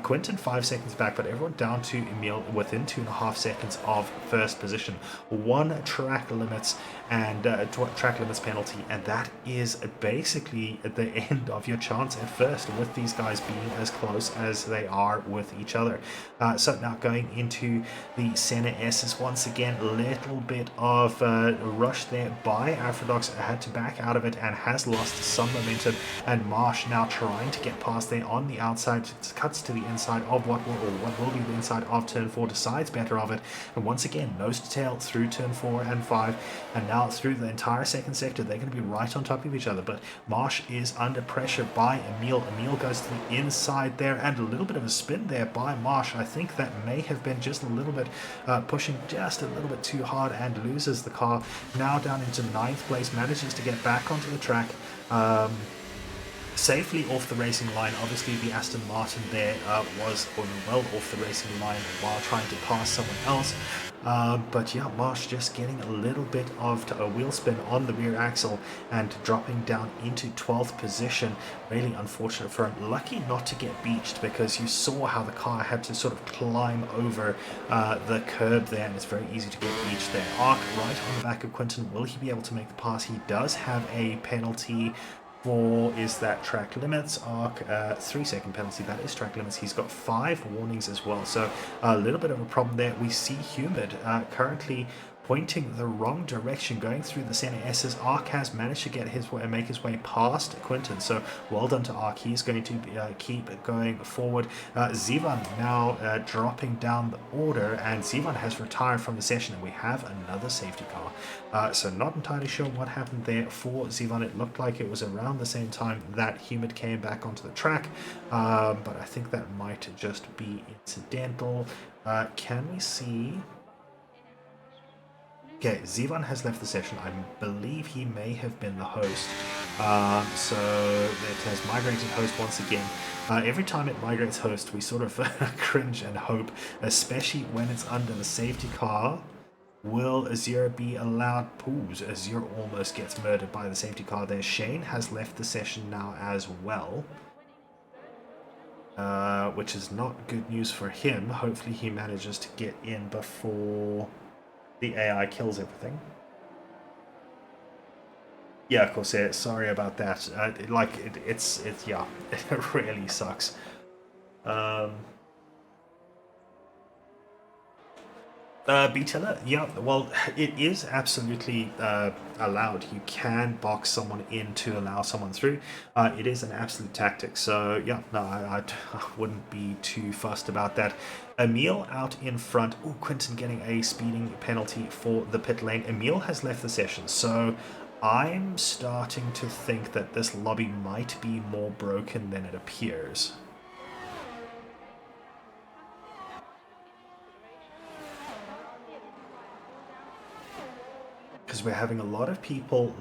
Speaker 1: Quinton 5 seconds back, but everyone down to Emil within 2.5 seconds of first position. 1 track limits and track limits penalty, and that is basically the end of your chance at first, with these guys being as close as they are with each other. So now going into the center S's once again, a little bit of rush there by Afrodox, had to back out of it and has lost some momentum, and Marsh now trying to get past there on the outside, cuts to the inside of what will be the inside of turn 4, decides better of it, and once again nose to tail through turn 4 and 5, and now through the entire second sector. They're going to be right on top of each other, but Marsh is under pressure by Emil. Emil goes to the inside there, and a little bit of a spin there by Marsh. I think that may have been just a little bit pushing just a little bit too hard, and loses the car. Now down into 9th place, manages to get back onto the track safely off the racing line. Obviously the Aston Martin there was well off the racing line while trying to pass someone else, but yeah, Marsh just getting a little bit of a wheel spin on the rear axle and dropping down into 12th position. Really unfortunate for him. Lucky not to get beached, because you saw how the car had to sort of climb over the curb there, and it's very easy to get beached there. Arc right on the back of Quinton. Will he be able to make the pass? He does have a penalty for, is that track limits? Arc 3-second penalty. That is track limits. He's got 5 warnings as well, so a little bit of a problem there. We see Humid currently pointing the wrong direction, going through the center S's. Arc has managed to get his way and make his way past Quinton, so well done to Arc. He's going to keep going forward. Zivan now dropping down the order, and Zivan has retired from the session, and we have another safety car. So not entirely sure what happened there for Zivan. It looked like it was around the same time that Humid came back onto the track, but I think that might just be incidental. Can we see? Okay, Zivan has left the session. I believe he may have been the host. So it has migrated host once again. Every time it migrates host, we sort of cringe and hope, especially when it's under the safety car. Will Azure be allowed? Ooh, Azure almost gets murdered by the safety car there. Shane has left the session now as well, which is not good news for him. Hopefully he manages to get in before the AI kills everything. Yeah, of course. Yeah, sorry about that. It's yeah, it really sucks. Um, Btiller, yeah, well, it is absolutely allowed. You can box someone in to allow someone through. It is an absolute tactic. So, yeah, no, I wouldn't be too fussed about that. Emil out in front. Oh, Quinton getting a speeding penalty for the pit lane. Emil has left the session. So, I'm starting to think that this lobby might be more broken than it appears. Because we're having a lot of people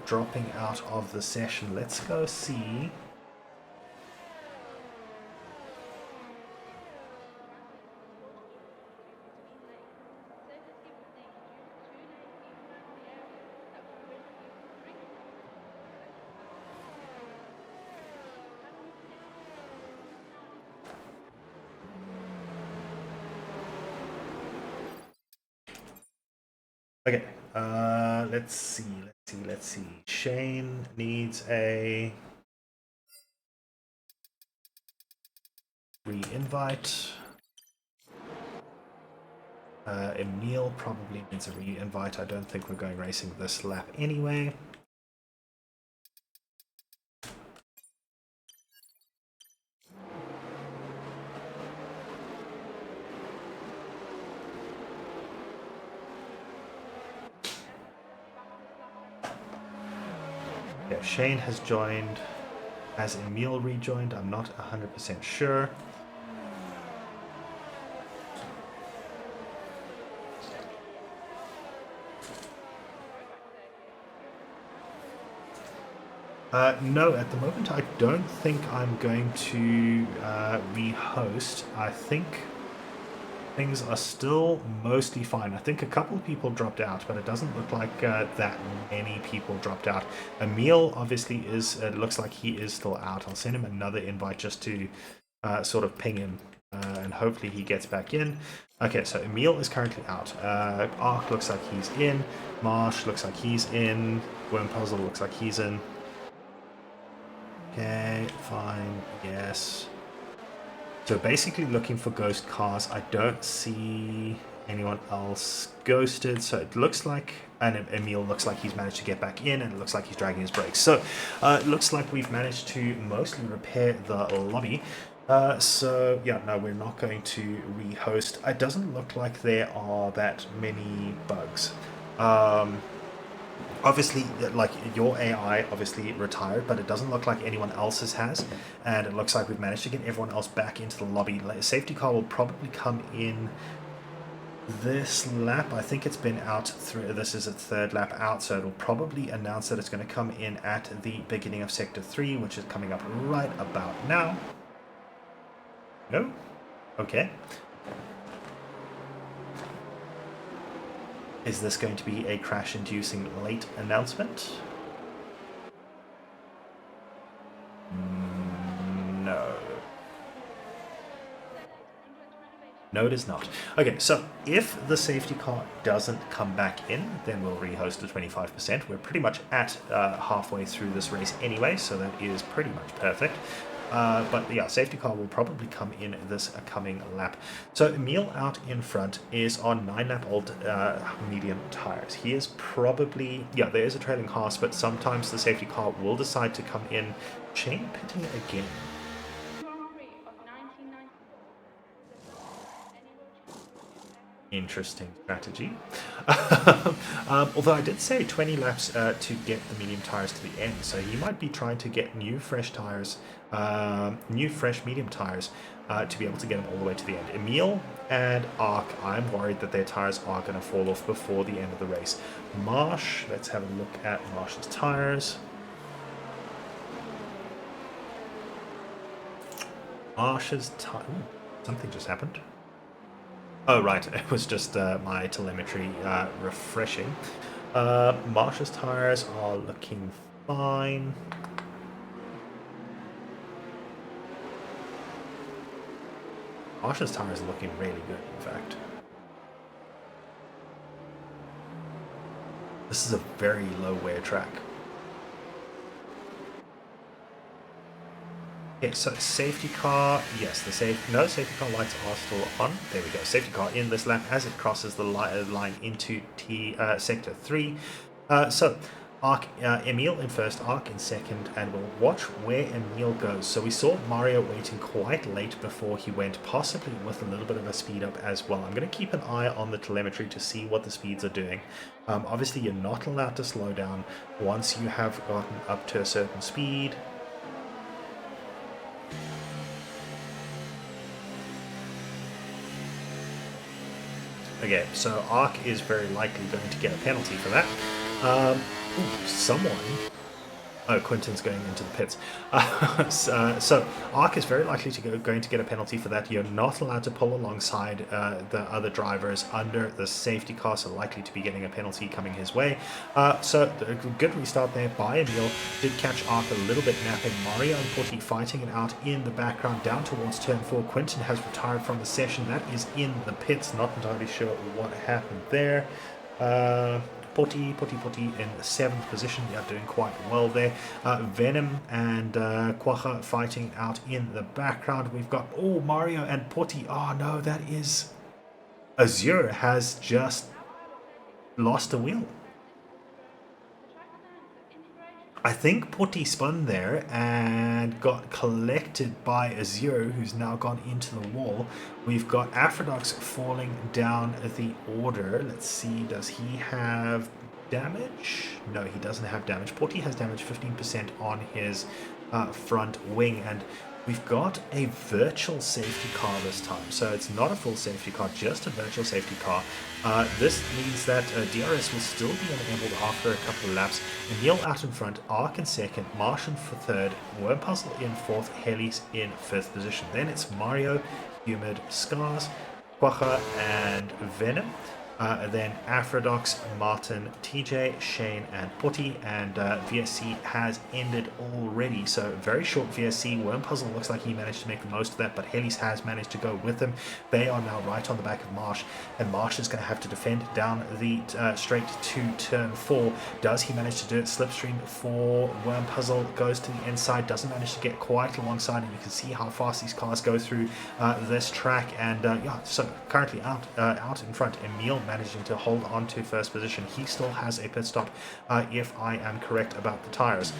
Speaker 1: dropping out of the session. Let's go see. Okay, let's see. Shane needs a re-invite. Emil probably needs a re-invite. I don't think we're going racing this lap anyway. Yeah, Shane has joined. Has Emil rejoined? I'm not 100% sure. No, at the moment I don't think I'm going to re-host. I think things are still mostly fine. I think a couple of people dropped out, but it doesn't look like that many people dropped out. Emil obviously is, it looks like he is still out. I'll send him another invite just to sort of ping him, and hopefully he gets back in. Okay, so Emil is currently out. Ark looks like he's in. Marsh looks like he's in. Worm Puzzle looks like he's in. Okay, fine, yes. So basically looking for ghost cars. I don't see anyone else ghosted. So it looks like, and Emil looks like he's managed to get back in, and it looks like he's dragging his brakes. So it looks like we've managed to mostly repair the lobby. So yeah, no, we're not going to re-host. It doesn't look like there are that many bugs. Obviously, like your AI obviously retired, but it doesn't look like anyone else's has, and it looks like we've managed to get everyone else back into the lobby. Safety car will probably come in this lap. I think it's been out through. This is its third lap out, so it'll probably announce that it's going to come in at the beginning of Sector 3, which is coming up right about now. No? Okay. Is this going to be a crash-inducing late announcement? No. No, it is not. Okay, so if the safety car doesn't come back in, then we'll rehost to 25%. We're pretty much at halfway through this race anyway, so that is pretty much perfect. But yeah, safety car will probably come in this coming lap. So Emil out in front is on 9-lap-old medium tires. He is probably, yeah, there is a trailing horse, but sometimes the safety car will decide to come in. Chain pitting again. Interesting strategy. Although I did say 20 laps to get the medium tires to the end, so he might be trying to get new fresh tires, new fresh medium tires, to be able to get them all the way to the end. Emil and Ark, I'm worried that their tires are going to fall off before the end of the race. Marsh, let's have a look at Marsh's tires. Marsh's tire. Something just happened. Oh, right. It was just my telemetry refreshing. Marsh's tires are looking fine. Marsh's tires are looking really good, in fact. This is a very low wear track. Okay, so safety car, yes, no safety car lights are still on. There we go, safety car in this lap as it crosses the line into sector 3. So Emil in first, Arc in second, and we'll watch where Emil goes. So we saw Mario waiting quite late before he went, possibly with a little bit of a speed up as well. I'm going to keep an eye on the telemetry to see what the speeds are doing. Obviously, you're not allowed to slow down once you have gotten up to a certain speed. Okay, so Arc is very likely going to get a penalty for that. Someone... Oh, Quinton's going into the pits. So Arc is very likely to going to get a penalty for that. You're not allowed to pull alongside the other drivers under the safety car, so likely to be getting a penalty coming his way. So a good restart there by Emil. Did catch Arc a little bit napping. Mario and Porty fighting it out in the background down towards turn 4. Quinton has retired from the session. That is in the pits. Not entirely sure what happened there. Porty in the 7th position. Yeah, doing quite well there. Venom and Quacha fighting out in the background. We've got, Mario and Porty. Oh no, that is... Azure has just lost a wheel. I think Porty spun there and got collected by Azure, who's now gone into the wall. We've got Aphrodite falling down the order. Let's see, does he have damage? No, he doesn't have damage. Porty has damage 15% on his front wing, and we've got a virtual safety car this time. So it's not a full safety car, just a virtual safety car. This means that DRS will still be enabled after a couple of laps. Emil out in front, Arc in second, Martian for third, Wormpuzzle in fourth, Helis in fifth position. Then it's Mario, Humid, Scars, Quacha, and Venom. Then Aphrodox, Martin, TJ, Shane, and Porty, and VSC has ended already. So very short VSC. Wormpuzzle looks like he managed to make the most of that, but Helis has managed to go with him. They are now right on the back of Marsh, and Marsh is going to have to defend down the straight to turn 4. Does he manage to do it? Slipstream for Wormpuzzle goes to the inside, doesn't manage to get quite alongside, and you can see how fast these cars go through this track. And yeah, so currently out in front, Emil managing to hold on to first position. He still has a pit stop, if I am correct about the tires.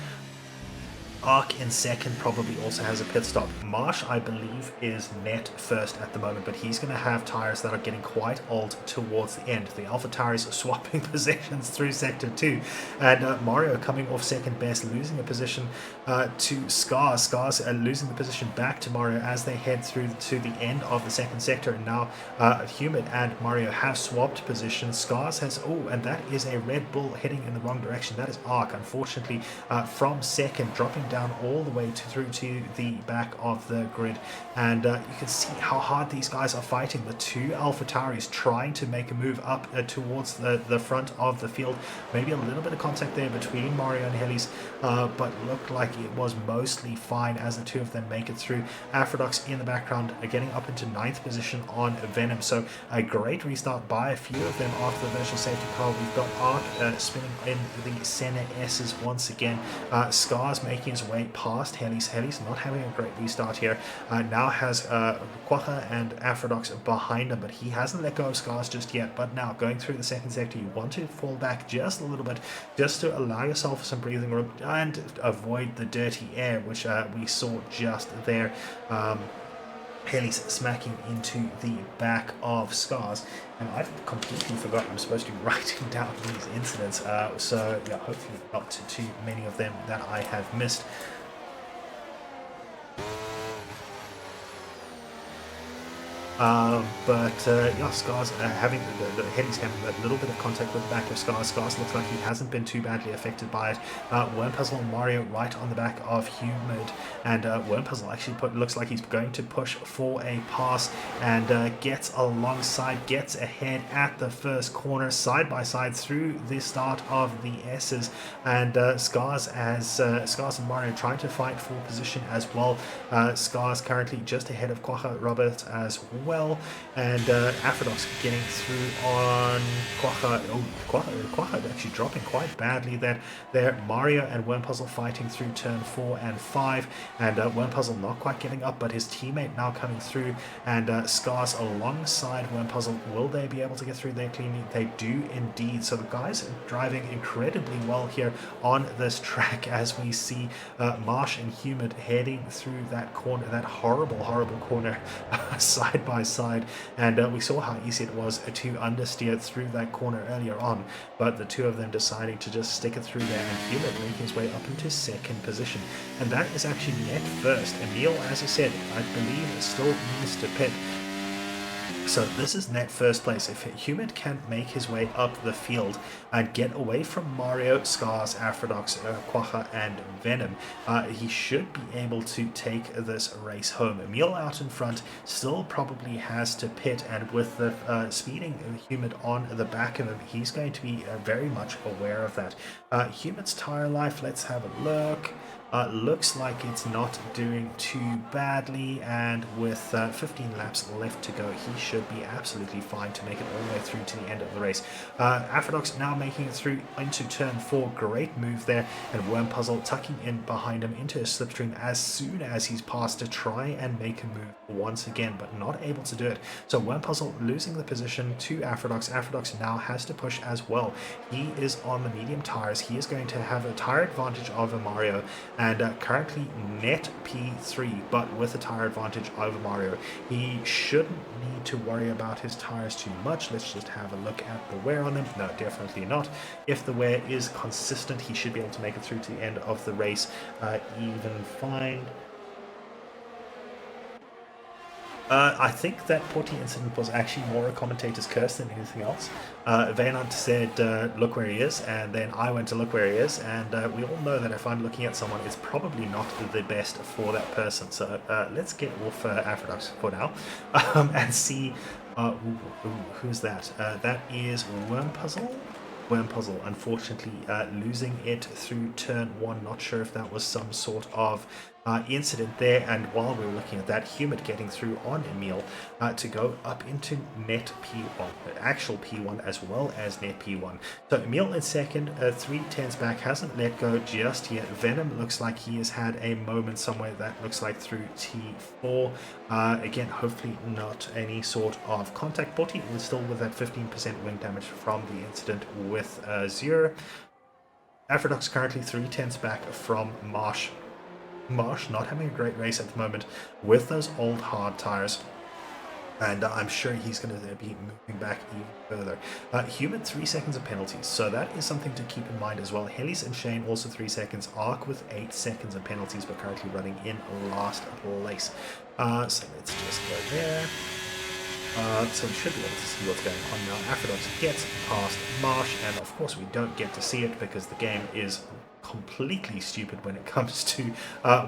Speaker 1: Arc in second probably also has a pit stop. Marsh, I believe, is net first at the moment, but he's going to have tires that are getting quite old towards the end. The Alpha tires are swapping positions through sector 2, and Mario coming off second best, losing a position to Scars. Scars losing the position back to Mario as they head through to the end of the second sector, and now Humid and Mario have swapped positions. Scars has, and that is a Red Bull heading in the wrong direction. That is Arc, unfortunately, from second, dropping down all the way through to the back of the grid. And you can see how hard these guys are fighting. The two AlphaTauris trying to make a move up towards the front of the field. Maybe a little bit of contact there between Mario and Helis, but looked like it was mostly fine as the two of them make it through. Aphrodox in the background getting up into 9th position on Venom. So a great restart by a few of them after the virtual safety car. We've got Arc spinning in the Senna S's once again. Scars making his way past Helis. Helis not having a great restart here. Now has Quacha and Aphrodox behind him, but he hasn't let go of Scars just yet. But now going through the second sector, you want to fall back just a little bit, just to allow yourself some breathing room and avoid the dirty air, which we saw just there. Helis smacking into the back of Scars, and I've completely forgotten I'm supposed to be writing down these incidents, so yeah, hopefully not too many of them that I have missed. Yeah, Scars having the Heady's having a little bit of contact with the back of Scars. Scars looks like he hasn't been too badly affected by it. Worm Puzzle and Mario right on the back of Humid, and Worm Puzzle actually looks like he's going to push for a pass and gets alongside, gets ahead at the first corner, side by side through the start of the S's, and Scars and Mario trying to fight for position as well. Scars currently just ahead of Quacha Robert as well, and Aphrodite getting through on Quacha. Oh, Quacha actually dropping quite badly there. Mario and Worm Puzzle fighting through turn 4 and 5, and Worm Puzzle not quite getting up, but his teammate now coming through, and Scars alongside Worm Puzzle. Will they be able to get through there cleanly? They do indeed. So the guys are driving incredibly well here on this track as we see Marsh and Humid heading through that corner, that horrible corner, side by side, and we saw how easy it was to understeer through that corner earlier on, but the two of them deciding to just stick it through there, and Humid making his way up into second position, and that is actually net first. Emil, as I said, I believe still needs to pit. So this is net first place. If Humid can make his way up the field and get away from Mario, Scars, Aphrodite, Quacha, and Venom, he should be able to take this race home. Emil out in front still probably has to pit, and with the speeding Humid on the back of him, he's going to be very much aware of that. Humid's tire life, let's have a look. Looks like it's not doing too badly, and with 15 laps left to go, he should be absolutely fine to make it all the way through to the end of the race. Aphrodite now making it through into turn 4. Great move there, and Worm Puzzle tucking in behind him into a slipstream as soon as he's passed to try and make a move once again, but not able to do it. So Worm Puzzle losing the position to Aphrodite. Aphrodite now has to push as well. He is on the medium tires. He is going to have a tire advantage over Mario, and currently net P3, but with a tire advantage over Mario. He shouldn't need to worry about his tires too much. Let's just have a look at the wear on them. No, definitely not. If the wear is consistent, he should be able to make it through to the end of the race even fine. I think that Porty incident was actually more a commentator's curse than anything else. Vaynant said, look where he is, and then I went to look where he is, and we all know that if I'm looking at someone, it's probably not the best for that person. So let's get off Aphrodite for now and see who's that. That is Worm Puzzle. Worm Puzzle, unfortunately, losing it through turn 1. Not sure if that was some sort of incident there, and while we were looking at that, Humid getting through on Emil to go up into net P1, actual P1 as well as net P1. So Emil in second, 3/10 back, hasn't let go just yet. Venom looks like he has had a moment somewhere, that looks like through T4. Again, hopefully not any sort of contact. Porty was still with that 15% wing damage from the incident with Zero. Aphrodite's currently 3/10 back from Marsh. Marsh not having a great race at the moment with those old hard tires, and I'm sure he's going to be moving back even further. Humid 3 seconds of penalties, so that is something to keep in mind as well. Hellies and Shane also 3 seconds. Arc with 8 seconds of penalties, but currently running in last place. So let's just go there. So we should be able to see what's going on now. Aphrodite gets past Marsh, and of course we don't get to see it because the game is completely stupid when it comes to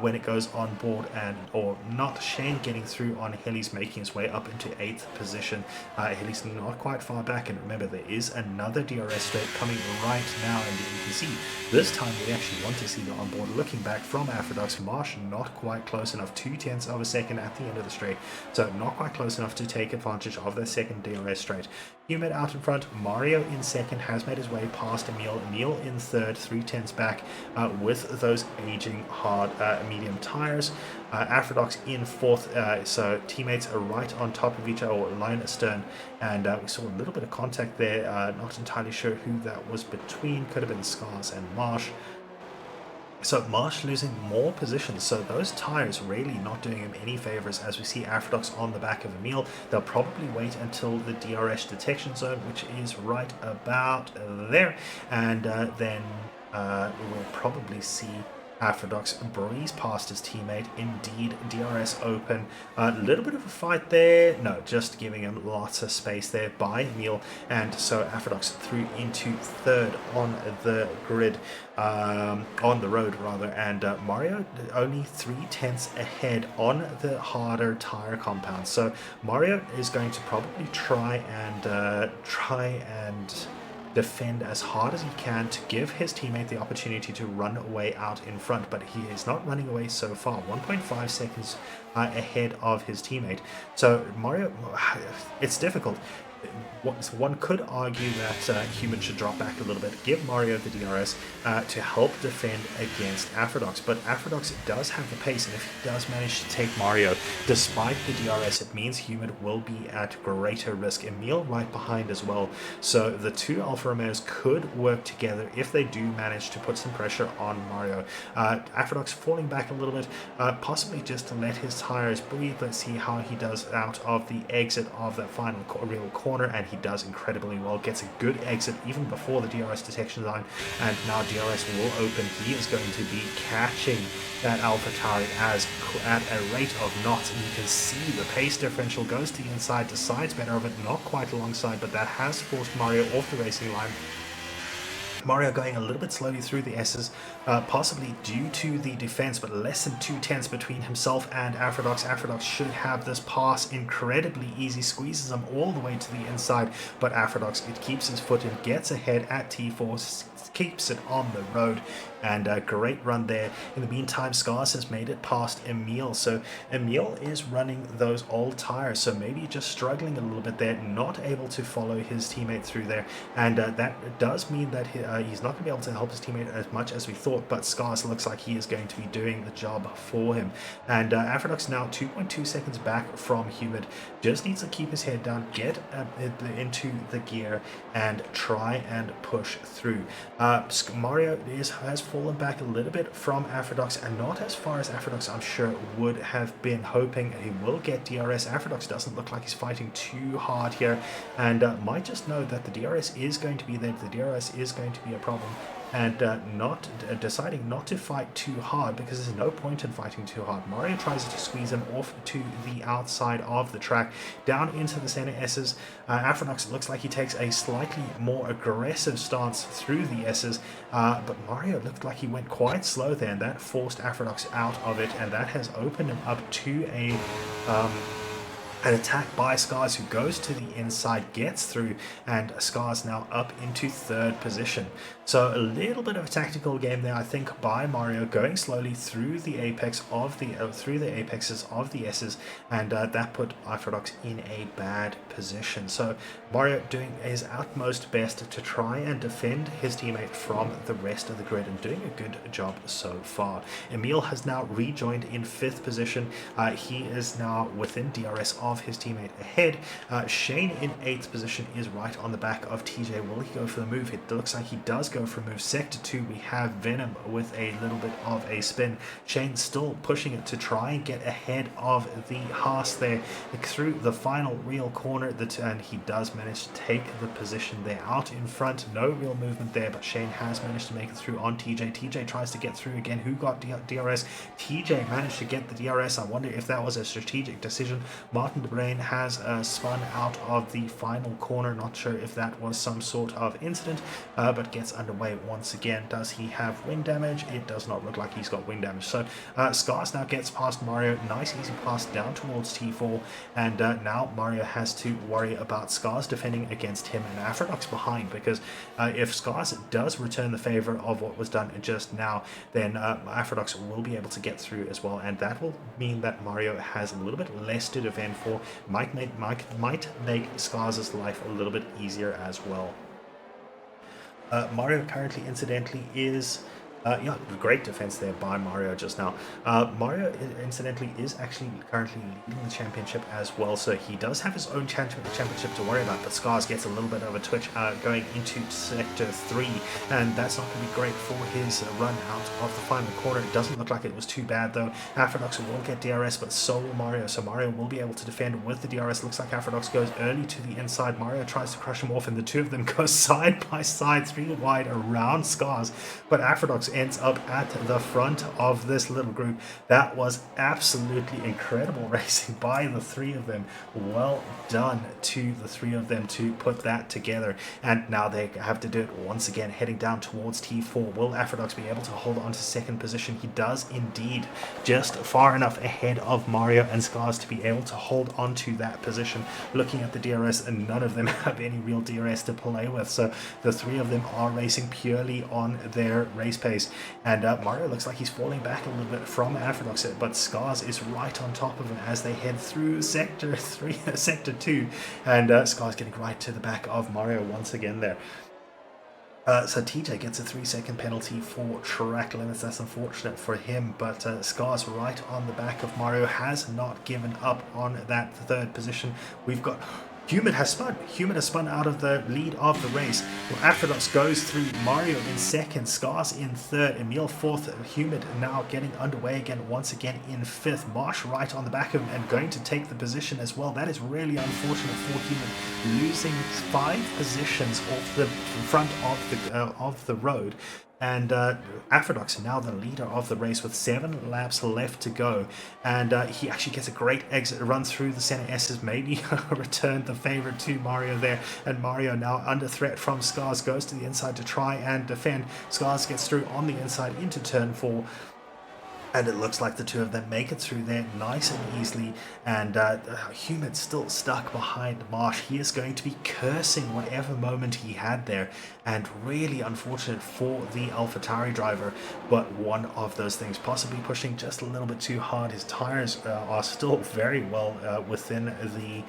Speaker 1: when it goes on board and or not. Shane getting through on Helly's, making his way up into 8th position. Helly's not quite far back, and remember there is another DRS straight coming right now, and you can see this time we actually want to see the onboard looking back from Aphrodite. Marsh not quite close enough, 0.2 of a second at the end of the straight, so not quite close enough to take advantage of the second DRS straight. Humid out in front, Mario in second, has made his way past Emil. Emil in third, 3/10 back with those aging hard medium tires. Aphrodite in fourth, so teammates are right on top of each other, or line astern, and we saw a little bit of contact there. Not entirely sure who that was between, could have been Scars and Marsh. So Marsh losing more positions, so those tires really not doing him any favors as we see Aphrodite on the back of Emil. They'll probably wait until the DRS detection zone, which is right about there, and then we will probably see Aphrodux breeze past his teammate. Indeed, DRS open. A little bit of a fight there. No, just giving him lots of space there by Emil. And so Aphrodux through into third on the grid, on the road rather. And Mario only 3/10 ahead on the harder tire compound. So Mario is going to probably try and defend as hard as he can to give his teammate the opportunity to run away out in front, but he is not running away so far. 1.5 seconds ahead of his teammate. So Mario, it's difficult. One could argue that Human should drop back a little bit, give Mario the DRS to help defend against Aphrodux, but Aphrodux does have the pace, and if he does manage to take Mario despite the DRS, it means Human will be at greater risk. Emil right behind as well, so the two Alfa Romeos could work together if they do manage to put some pressure on Mario. Aphrodux falling back a little bit, possibly just to let his tires breathe. Let's see how he does out of the exit of that final real corner, and he does incredibly well, gets a good exit even before the DRS detection line, and now DRS will open. He is going to be catching that Alpha Tauri at a rate of knots, and you can see the pace differential goes to the inside, decides better of it, not quite alongside, but that has forced Mario off the racing line. Mario going a little bit slowly through the S's, possibly due to the defense, but less than 2/10 between himself and Aphrodux. Aphrodux should have this pass incredibly easy, squeezes him all the way to the inside, but Aphrodux, it keeps his foot in, gets ahead at T4, keeps it on the road, and a great run there. In the meantime, Scars has made it past Emil, so Emil is running those old tires, so maybe just struggling a little bit there, not able to follow his teammate through there, and that does mean that he's not going to be able to help his teammate as much as we thought, but Scars looks like he is going to be doing the job for him. And Aphrodux now 2.2 seconds back from Humid, just needs to keep his head down, get into the gear, and try and push through. Mario has fallen back a little bit from Aphrodux, and not as far as Aphrodux I'm sure would have been hoping. He will get DRS. Aphrodux doesn't look like he's fighting too hard here, and might just know that the DRS is going to be there, the DRS is going to be a problem, and deciding not to fight too hard, because there's no point in fighting too hard. Mario tries to squeeze him off to the outside of the track, down into the center S's. Aphrodux looks like he takes a slightly more aggressive stance through the S's, but Mario looked like he went quite slow there, and that forced Aphrodux out of it, and that has opened him up to an attack by Scars, who goes to the inside, gets through, and Scars now up into third position. So a little bit of a tactical game there, I think, by Mario, going slowly through the apex of the apexes of the S's, and that put Aphrodux in a bad position. So Mario doing his utmost best to try and defend his teammate from the rest of the grid, and doing a good job so far. Emil has now rejoined in fifth position. He is now within DRS of his teammate ahead. Shane in 8th position is right on the back of TJ. Will he go for the move? It looks like he does go for a move. Sector 2, we have Venom with a little bit of a spin. Shane still pushing it to try and get ahead of the Haas there through the final real corner, and he does manage to take the position there out in front. No real movement there, but Shane has managed to make it through on TJ. TJ tries to get through again. Who got DRS? TJ managed to get the DRS. I wonder if that was a strategic decision. Martin DeBrain has spun out of the final corner. Not sure if that was some sort of incident, but gets underway once again. Does he have wing damage? It does not look like he's got wing damage. So Scars now gets past Mario. Nice easy pass down towards T4, and now Mario has to worry about Scars defending against him and Aphrodux behind, because if Scars does return the favor of what was done just now, then Aphrodux will be able to get through as well, and that will mean that Mario has a little bit less to defend for. Might make Scars' life a little bit easier as well. Mario currently, incidentally, is great defense there by Mario just now. Mario, incidentally, is actually currently leading the championship as well, so he does have his own championship to worry about, but Scars gets a little bit of a twitch going into Sector 3, and that's not going to be great for his run out of the final corner. It doesn't look like it was too bad, though. Aphrodux will get DRS, but so will Mario, so Mario will be able to defend with the DRS. Looks like Aphrodux goes early to the inside. Mario tries to crush him off, and the two of them go side by side, 3 wide around Scars, but Aphrodux ends up at the front of this little group. That was absolutely incredible racing by the three of them. Well done to the three of them to put that together. And now they have to do it once again, heading down towards T4. Will Aphrodite be able to hold on to second position? He does indeed, just far enough ahead of Mario and Scars to be able to hold on to that position. Looking at the DRS, and none of them have any real DRS to play with, so the three of them are racing purely on their race pace. And Mario looks like he's falling back a little bit from Aphrodite, but Scars is right on top of him as they head through sector 2, and Scars getting right to the back of Mario once again there. So TJ gets a 3-second penalty for track limits. That's unfortunate for him, but Scars right on the back of Mario has not given up on that third position. We've got Humid has spun out of the lead of the race. Well, Aphrodite goes through, Mario in second, Scars in third, Emil fourth, Humid now getting underway again, once again in fifth. Marsh right on the back of him and going to take the position as well. That is really unfortunate for Humid, losing 5 positions off the front of the road. And Aphrodite now the leader of the race with 7 laps left to go, and he actually gets a great exit run through the center S's, maybe returned the favor to Mario there, and Mario now under threat from Scars, goes to the inside to try and defend. Scars gets through on the inside into turn 4, and it looks like the two of them make it through there nice and easily, and Humid still stuck behind Marsh. He is going to be cursing whatever moment he had there, and really unfortunate for the AlphaTauri driver, but one of those things, possibly pushing just a little bit too hard. His tires are still very well within the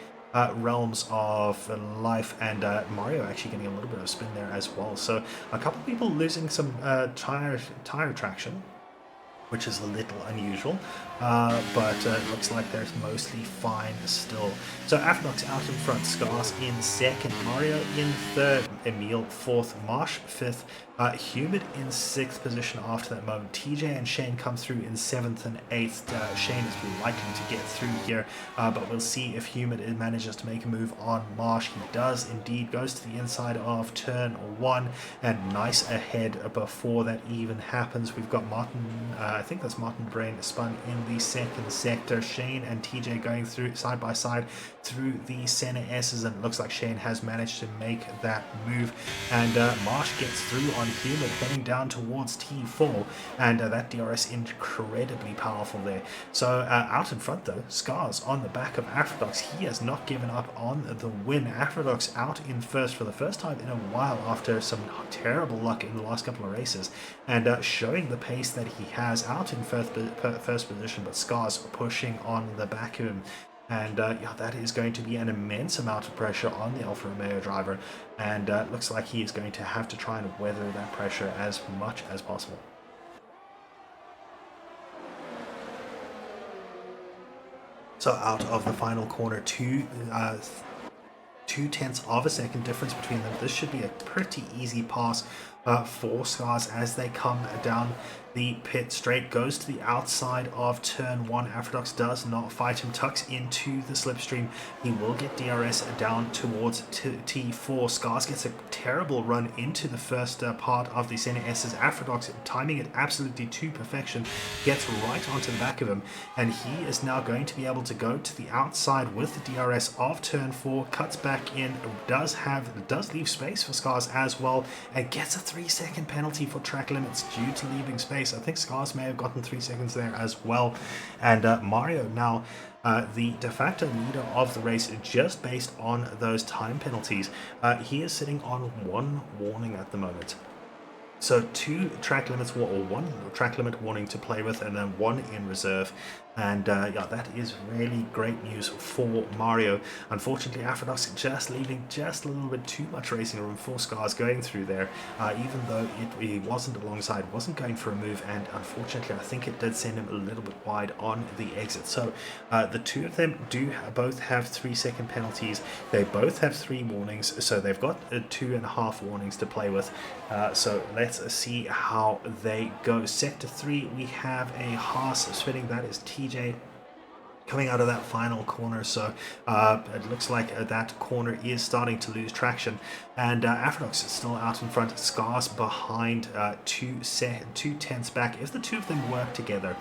Speaker 1: realms of life, and Mario actually getting a little bit of spin there as well. So a couple of people losing some tire traction, which is a little unusual, but it looks like they're mostly fine still. So Aphrodite out in front, Scars in second, Mario in third, Emil fourth, Marsh fifth, Humid in 6th position after that moment. TJ and Shane come through in 7th and 8th. Shane is likely to get through here, but we'll see if Humid manages to make a move on Marsh. He does indeed, goes to the inside of turn 1, and nice ahead before that even happens. We've got Martin, I think that's Martin Brain, spun in the second sector. Shane and TJ going through side by side through the center S's, and it looks like Shane has managed to make that move, and Marsh gets through on Humid heading down towards T4, and that DRS incredibly powerful there. So out in front though, Scars on the back of Aphrodite. He has not given up on the win. Aphrodite out in first for the first time in a while after some terrible luck in the last couple of races, and showing the pace that he has out in first position, but Scars pushing on the back of him. And yeah, that is going to be an immense amount of pressure on the Alfa Romeo driver, and it looks like he is going to have to try and weather that pressure as much as possible. So out of the final corner, 2/10 of a second difference between them. This should be a pretty easy pass for Scars as they come down the pit straight. Goes to the outside of turn 1. Aphrodite does not fight him, tucks into the slipstream. He will get DRS down towards T4. Scars gets a terrible run into the first part of the center S's. Aphrodite timing it absolutely to perfection, gets right onto the back of him, and he is now going to be able to go to the outside with the DRS of turn 4, cuts back in, does leave space for Scars as well, and gets a 3-second penalty for track limits due to leaving space. I think Scars may have gotten 3 seconds there as well, and Mario now the de facto leader of the race just based on those time penalties. He is sitting on 1 warning at the moment. So 2 track limits, or 1 track limit warning to play with, and then 1 in reserve. And yeah, that is really great news for Mario. Unfortunately, Aphrodite just leaving just a little bit too much racing room for Scars going through there, even though he wasn't alongside, wasn't going for a move, and unfortunately I think it did send him a little bit wide on the exit. So the two of them do both have 3-second penalties. They both have 3 warnings, so they've got 2.5 warnings to play with. So let's see how they go. Sector 3, we have a Haas spinning. That is TJ coming out of that final corner. So it looks like that corner is starting to lose traction, and Afrodox is still out in front. Scars behind, two tenths back. If the two of them work together,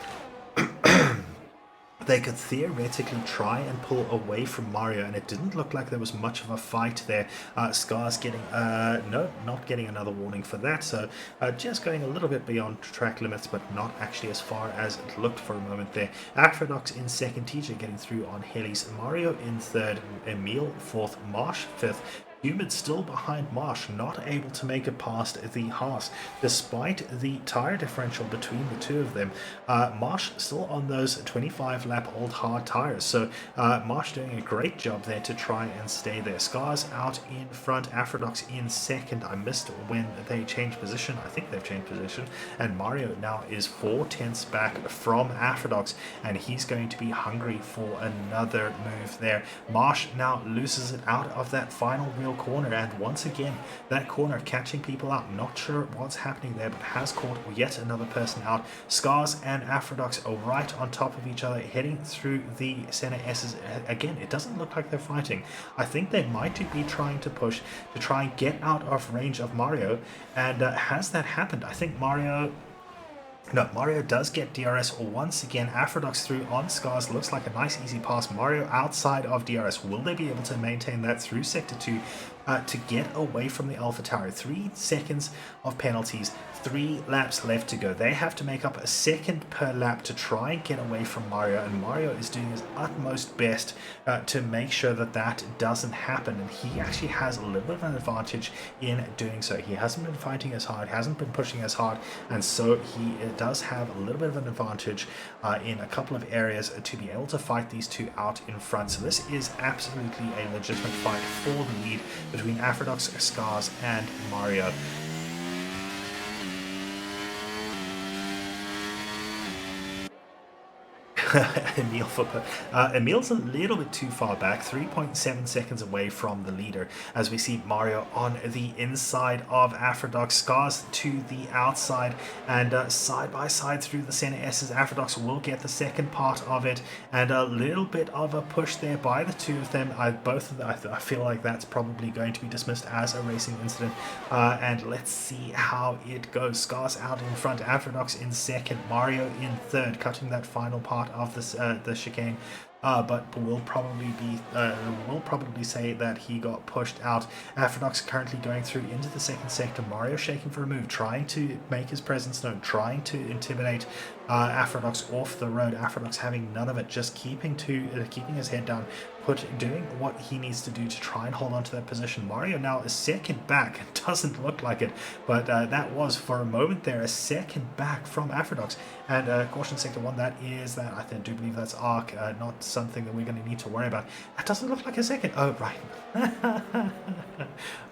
Speaker 1: they could theoretically try and pull away from Mario, and it didn't look like there was much of a fight there. Scars getting, no, not getting another warning for that, so just going a little bit beyond track limits, but not actually as far as it looked for a moment there. Afrodox in second, TJ getting through on Helis, Mario in third, Emil fourth, Marsh fifth, Humid still behind Marsh, not able to make it past the Haas, despite the tire differential between the two of them. Marsh still on those 25 lap old hard tires, so Marsh doing a great job there to try and stay there. Scars out in front, Afrodox in second. I missed when they changed position. I think they've changed position, and Mario now is 4 tenths back from Afrodox, and he's going to be hungry for another move there. Marsh now loses it out of that final real corner, and once again that corner catching people out. Not sure what's happening there, but has caught yet another person out. Scars and Afrodox are right on top of each other, heading through the center S's. Again, it doesn't look like they're fighting. I think they might be trying to push to try and get out of range of Mario, and has that happened? I think Mario does get DRS once again. Afrodox through on Scars. Looks like a nice easy pass. Mario outside of DRS. Will they be able to maintain that through Sector 2 to get away from the Alpha Tower? 3 seconds of penalties. 3 laps left to go. They have to make up a second per lap to try and get away from Mario, and Mario is doing his utmost best to make sure that that doesn't happen, and he actually has a little bit of an advantage in doing so. He hasn't been fighting as hard, hasn't been pushing as hard, and so he does have a little bit of an advantage in a couple of areas to be able to fight these two out in front. So this is absolutely a legitimate fight for the lead between Afrodox, Scars, and Mario. Emil's a little bit too far back, 3.7 seconds away from the leader, as we see Mario on the inside of Afrodox, Scars to the outside, and side by side through the center S's. Afrodox will get the second part of it, and a little bit of a push there by the two of them. I feel like that's probably going to be dismissed as a racing incident, and let's see how it goes. Scars out in front, Afrodox in second, Mario in third, cutting that final part of the chicane, but we'll probably say that he got pushed out. Afrodox currently going through into the second sector. Mario shaking for a move, trying to make his presence known, trying to intimidate Afrodox off the road. Afrodox having none of it, just keeping his head down, doing what he needs to do to try and hold on to that position. Mario now a second back. Doesn't look like it, but that was for a moment there a second back from Afrodox. And caution sector 1, that I do believe that's arc, not something that we're going to need to worry about. That doesn't look like a second. Oh, right.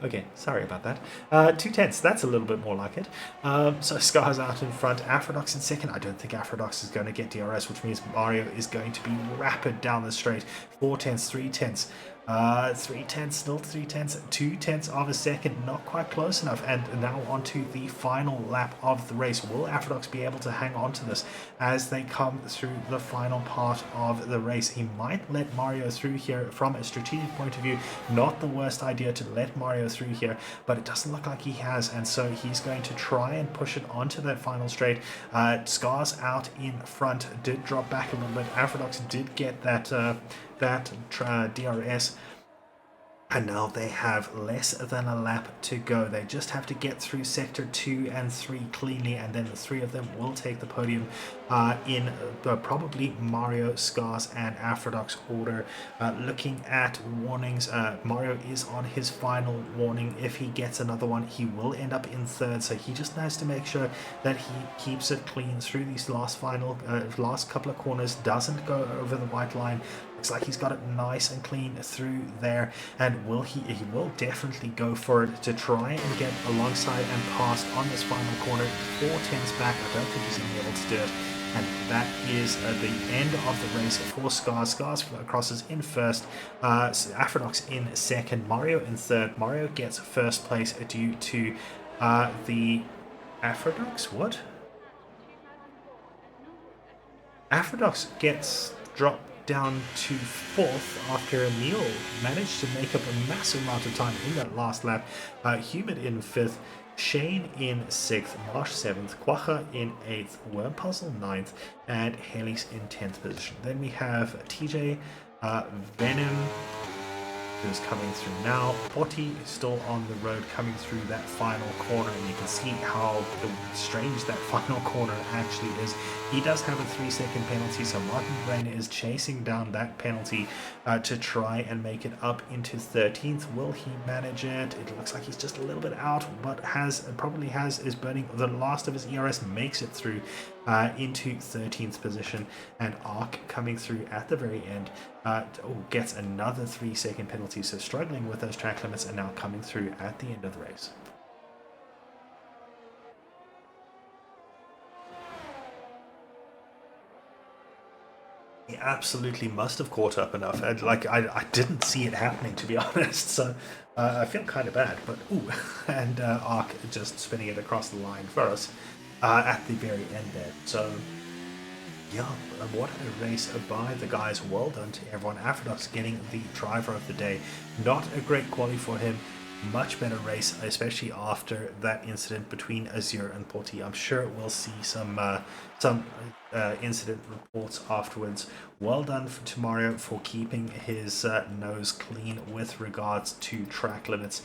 Speaker 1: Okay, sorry about that. 2 tenths, that's a little bit more like it. So Scars out in front, Afrodox in second. I don't think Afrodox is going to get DRS, which means Mario is going to be rapid down the straight. 4 tenths, 3 tenths. 3 tenths, still 3 tenths, 2 tenths of a second, not quite close enough. And now onto the final lap of the race. Will Afrodox be able to hang on to this as they come through the final part of the race? He might let Mario through here from a strategic point of view. Not the worst idea to let Mario through here, but it doesn't look like he has, and so he's going to try and push it onto that final straight. Scars out in front, did drop back a little bit. Afrodox did get that DRS, and now they have less than a lap to go. They just have to get through sector 2 and 3 cleanly, and then the 3 of them will take the podium in probably Mario, Scars, and Afrodox order. Looking at warnings, Mario is on his final warning. If he gets another one, he will end up in third, so he just has to make sure that he keeps it clean through these last couple of corners, doesn't go over the white line. Looks like he's got it nice and clean through there, and he will definitely go for it to try and get alongside and past on this final corner. 4 tenths back. I don't think he's going to be able to do it, and that is the end of the race for Scars. Scars crosses in first, Afrodox in second, Mario in third. Mario gets first place due to the Afrodox. What? Afrodox gets dropped. down to fourth after Emil managed to make up a massive amount of time in that last lap. Humid in fifth, Shane in sixth, Marsh seventh, Quacha in eighth, Wormpuzzle ninth, and Helis in 10th position. Then we have TJ, Venom, who's coming through now. Potty is still on the road coming through that final corner, and you can see how strange that final corner actually is. He does have a 3-second penalty, so Martin Brain is chasing down that penalty to try and make it up into 13th. Will he manage it? It looks like he's just a little bit out, but is burning the last of his ERS, makes it through into 13th position, and Ark coming through at the very end gets another 3-second penalty, so struggling with those track limits and now coming through at the end of the race. He absolutely must have caught up enough. I didn't see it happening, to be honest, so I feel kind of bad, but ooh, and Ark just spinning it across the line for us at the very end there. So yeah, what a race by the guys. Well done to everyone. Afrodox getting the driver of the day. Not a great quali for him. Much better race, especially after that incident between Azure and Potty. I'm sure we'll see some incident reports afterwards. Well done to Mario for keeping his nose clean with regards to track limits.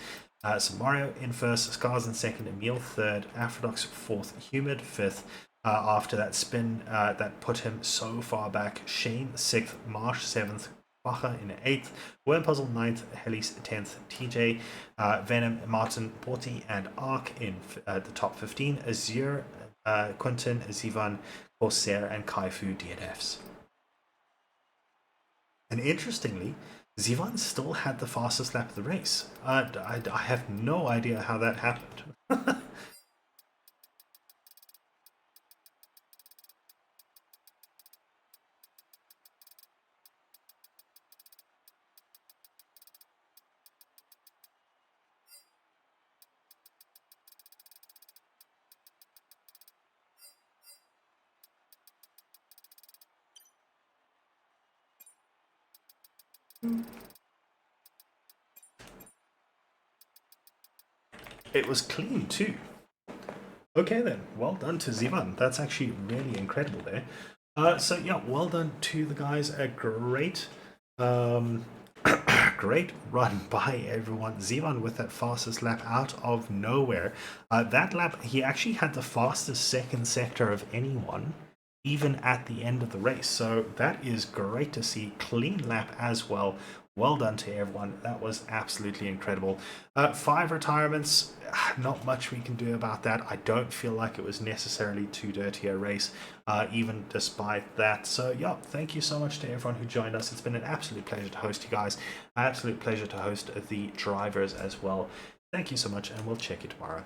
Speaker 1: So Mario in first, Scars in second, Emil third, Afrodox fourth, Humid fifth. After that spin that put him so far back, Shane 6th, Marsh 7th, Bacha in 8th, Wormpuzzle 9th, Helis 10th, TJ, Venom, Martin, Porty, and Ark in the top 15, Azure, Quentin, Zivan, Corsair, and Kaifu DNFs. And interestingly, Zivan still had the fastest lap of the race. I have no idea how that happened. It was clean too. Okay then, well done to Zivan. That's actually really incredible there. So yeah, well done to the guys. A great, great run by everyone. Zivan with that fastest lap out of nowhere. That lap, he actually had the fastest second sector of anyone, even at the end of the race. So that is great to see. Clean lap as well. Well done to everyone. That was absolutely incredible. 5 retirements, not much we can do about that. I don't feel like it was necessarily too dirty a race, even despite that. So yeah, thank you so much to everyone who joined us. It's been an absolute pleasure to host you guys. Absolute pleasure to host the drivers as well. Thank you so much, and we'll check you tomorrow.